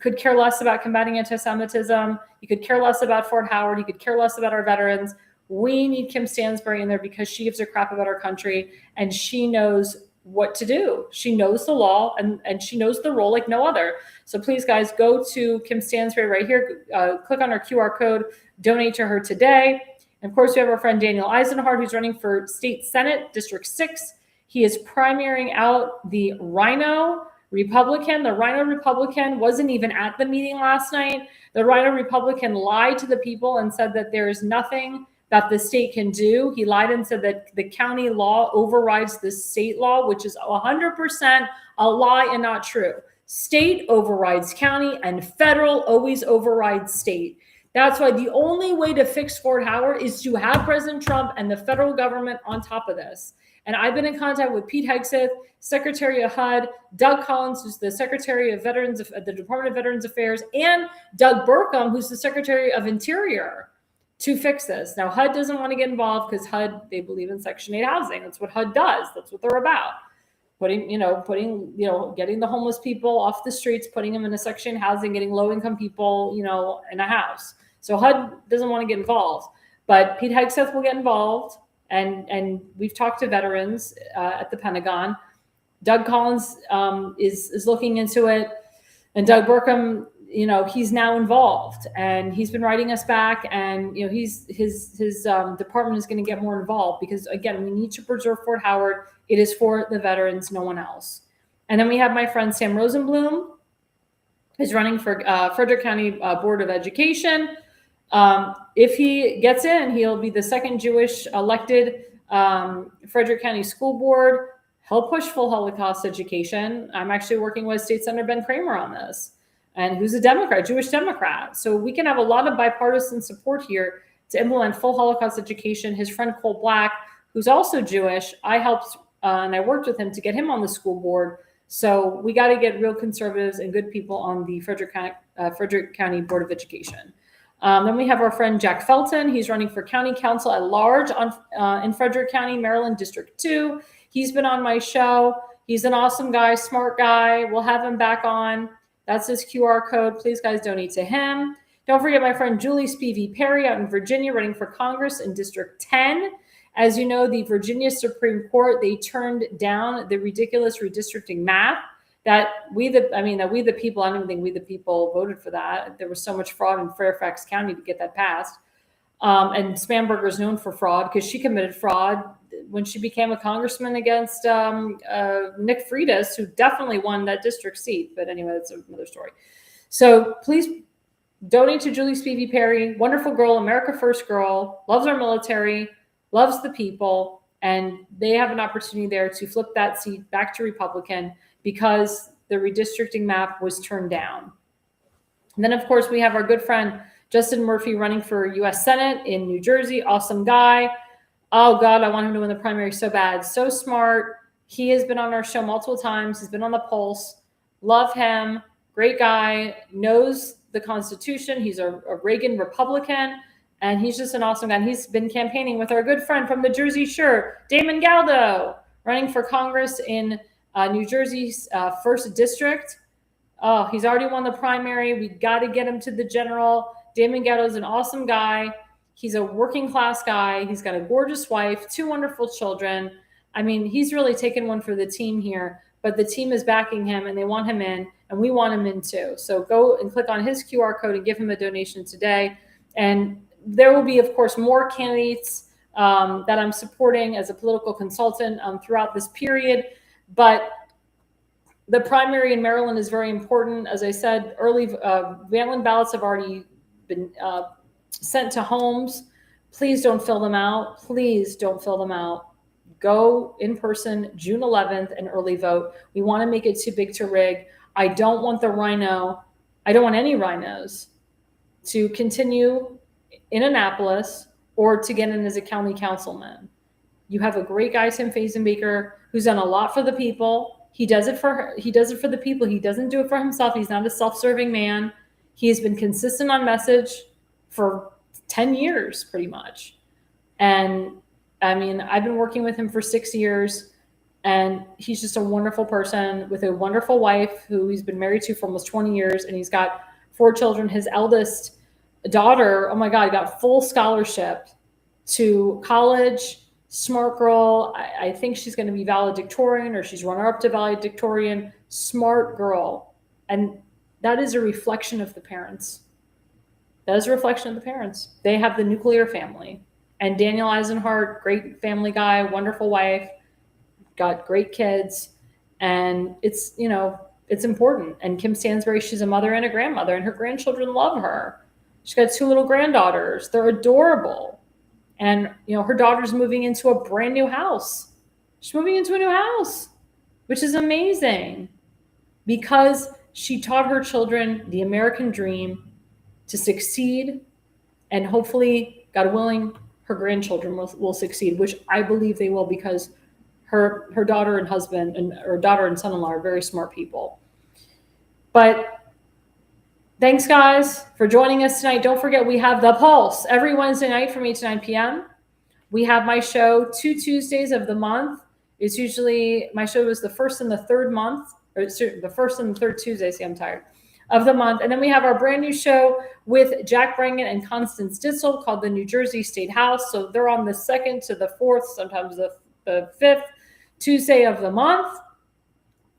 could care less about combating anti-Semitism. He could care less about Fort Howard. He could care less about our veterans. We need Kim Stansberry in there because she gives a crap about our country, and she knows what to do. She knows the law, and she knows the role like no other. So please, guys, go to Kim Stansberry right here. Click on our QR code. Donate to her today. And of course, we have our friend Daniel Eisenhardt, who's running for State Senate, District 6. He is primarying out the Rhino Republican. The Rhino Republican wasn't even at the meeting last night. The Rhino Republican lied to the people and said that there is nothing that the state can do. He lied and said that the county law overrides the state law, which is 100% a lie and not true. State overrides county, and federal always overrides state. That's why the only way to fix Fort Howard is to have President Trump and the federal government on top of this. And I've been in contact with Pete Hegseth, Secretary of HUD, Doug Collins, who's the Secretary of Veterans of the Department of Veterans Affairs, and Doug Burkham, who's the Secretary of Interior, to fix this. Now, HUD doesn't want to get involved because HUD, they believe in Section 8 housing. That's what HUD does. That's what they're about. Getting the homeless people off the streets, putting them in a Section 8 housing, getting low-income people, in a house. So HUD doesn't want to get involved. But Pete Hegseth will get involved, and we've talked to veterans at the Pentagon. Doug Collins is looking into it, and Doug Burkham, he's now involved, and he's been writing us back, and his department is going to get more involved because, again, we need to preserve Fort Howard. It is for the veterans, no one else. And then we have my friend Sam Rosenblum, who's running for Frederick County Board of Education. If he gets in, he'll be the second Jewish elected Frederick County School Board. He'll push full Holocaust education. I'm actually working with State Senator Ben Kramer on this, and who's a Democrat, Jewish Democrat. So we can have a lot of bipartisan support here to implement full Holocaust education. His friend Cole Black, who's also Jewish, I helped and I worked with him to get him on the school board. So we got to get real conservatives and good people on the Frederick County Board of Education. Then we have our friend Jack Felton. He's running for county council at large in Frederick County, Maryland, District 2. He's been on my show. He's an awesome guy, smart guy. We'll have him back on. That's his QR code. Please, guys, donate to him. Don't forget my friend Julie Spivey Perry out in Virginia, running for Congress in District 10. As you know, the Virginia Supreme Court, they turned down the ridiculous redistricting map that we the people, I don't even think we the people voted for that. There was so much fraud in Fairfax County to get that passed. And Spamberger is known for fraud because she committed fraud when she became a congressman against Nick Freitas, who definitely won that district seat. But anyway, that's another story. So please donate to Julie Spivey Perry. Wonderful girl, America First girl, loves our military, loves the people. And they have an opportunity there to flip that seat back to Republican because the redistricting map was turned down. And then, of course, we have our good friend Justin Murphy running for U.S. Senate in New Jersey. Awesome guy. Oh, God, I want him to win the primary so bad. So smart. He has been on our show multiple times. He's been on the Pulse. Love him. Great guy. Knows the Constitution. He's a Reagan Republican. And he's just an awesome guy. And he's been campaigning with our good friend from the Jersey Shore, Damon Galdo, running for Congress in New Jersey's 1st District. Oh, he's already won the primary. We got to get him to the general. Damon Galdo is an awesome guy. He's a working class guy. He's got a gorgeous wife, 2 wonderful children. I mean, he's really taken one for the team here, but the team is backing him and they want him in, and we want him in too. So go and click on his QR code and give him a donation today. And there will be, of course, more candidates that I'm supporting as a political consultant throughout this period. But the primary in Maryland is very important. As I said, early mail-in ballots have already been sent to homes. Please don't fill them out. Please don't fill them out. Go in person June 11th and early vote. We want to make it too big to rig. I don't want the rhino. I don't want any rhinos to continue in Annapolis or to get in as a county councilman. You have a great guy, Tim Fazenbaker, who's done a lot for the people. He does it for the people. He doesn't do it for himself. He's not a self-serving man. He has been consistent on message for 10 years, pretty much. And I mean, I've been working with him for 6 years, and he's just a wonderful person with a wonderful wife who he's been married to for almost 20 years. And he's got 4 children. His eldest daughter, oh my God, got full scholarship to college. Smart girl. I think she's going to be valedictorian, or she's runner up to valedictorian. Smart girl. And that is a reflection of the parents. That is a reflection of the parents. They have the nuclear family. And Daniel Eisenhart, great family guy, wonderful wife, got great kids. And it's, you know, it's important. And Kim Stansbury, she's a mother and a grandmother, and her grandchildren love her. She's got 2 little granddaughters. They're adorable. And, you know, her daughter's moving into a brand new house. She's moving into a new house, which is amazing because she taught her children the American dream to succeed. And hopefully, God willing, her grandchildren will succeed, which I believe they will, because her daughter and husband and her daughter and son-in-law are very smart people. But thanks, guys, for joining us tonight. Don't forget, we have The Pulse every Wednesday night from 8 to 9 p.m. We have my show 2 Tuesdays of the month. It's usually, my show is the first and the third month, or the first and the third Tuesday, see, I'm tired, of the month. And then we have our brand new show with Jack Brangan and Constance Ditzel called the New Jersey State House. So they're on the 2nd to the 4th, sometimes the 5th Tuesday of the month.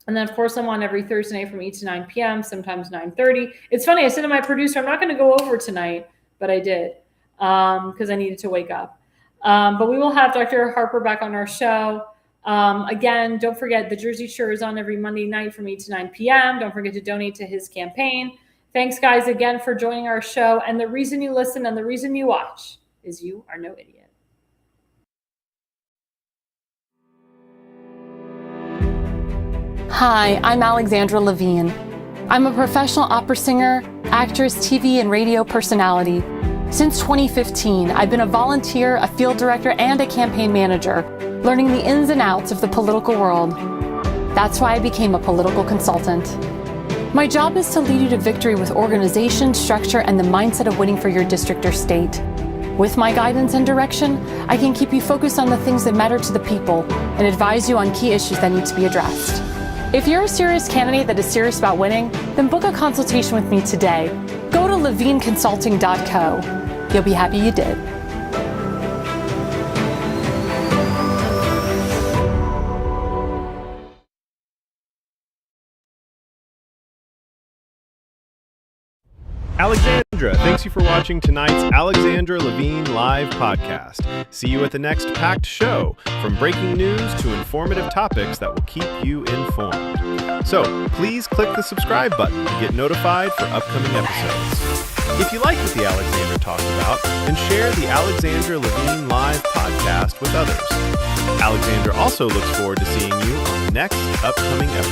And then, of course, I'm on every Thursday night from 8 to 9 p.m., sometimes 9:30. It's funny, I said to my producer, I'm not going to go over tonight, but I did because I needed to wake up. But we will have Dr. Harper back on our show. Again, don't forget, the Jersey Shore is on every Monday night from 8 to 9 p.m. Don't forget to donate to his campaign. Thanks, guys, again for joining our show. And the reason you listen and the reason you watch is you are no idiot. Hi, I'm Alexandra Levine. I'm a professional opera singer, actress, TV, and radio personality. Since 2015, I've been a volunteer, a field director, and a campaign manager, learning the ins and outs of the political world. That's why I became a political consultant. My job is to lead you to victory with organization, structure, and the mindset of winning for your district or state. With my guidance and direction, I can keep you focused on the things that matter to the people and advise you on key issues that need to be addressed. If you're a serious candidate that is serious about winning, then book a consultation with me today. Go to levineconsulting.co. You'll be happy you did. Alexandra, thanks you for watching tonight's Alexandra Levine live podcast. See you at the next packed show, from breaking news to informative topics that will keep you informed. So please click the subscribe button to get notified for upcoming episodes. If you like what the Alexandra talks about, then share the Alexandra Levine live podcast with others. Alexandra also looks forward to seeing you on the next upcoming episode.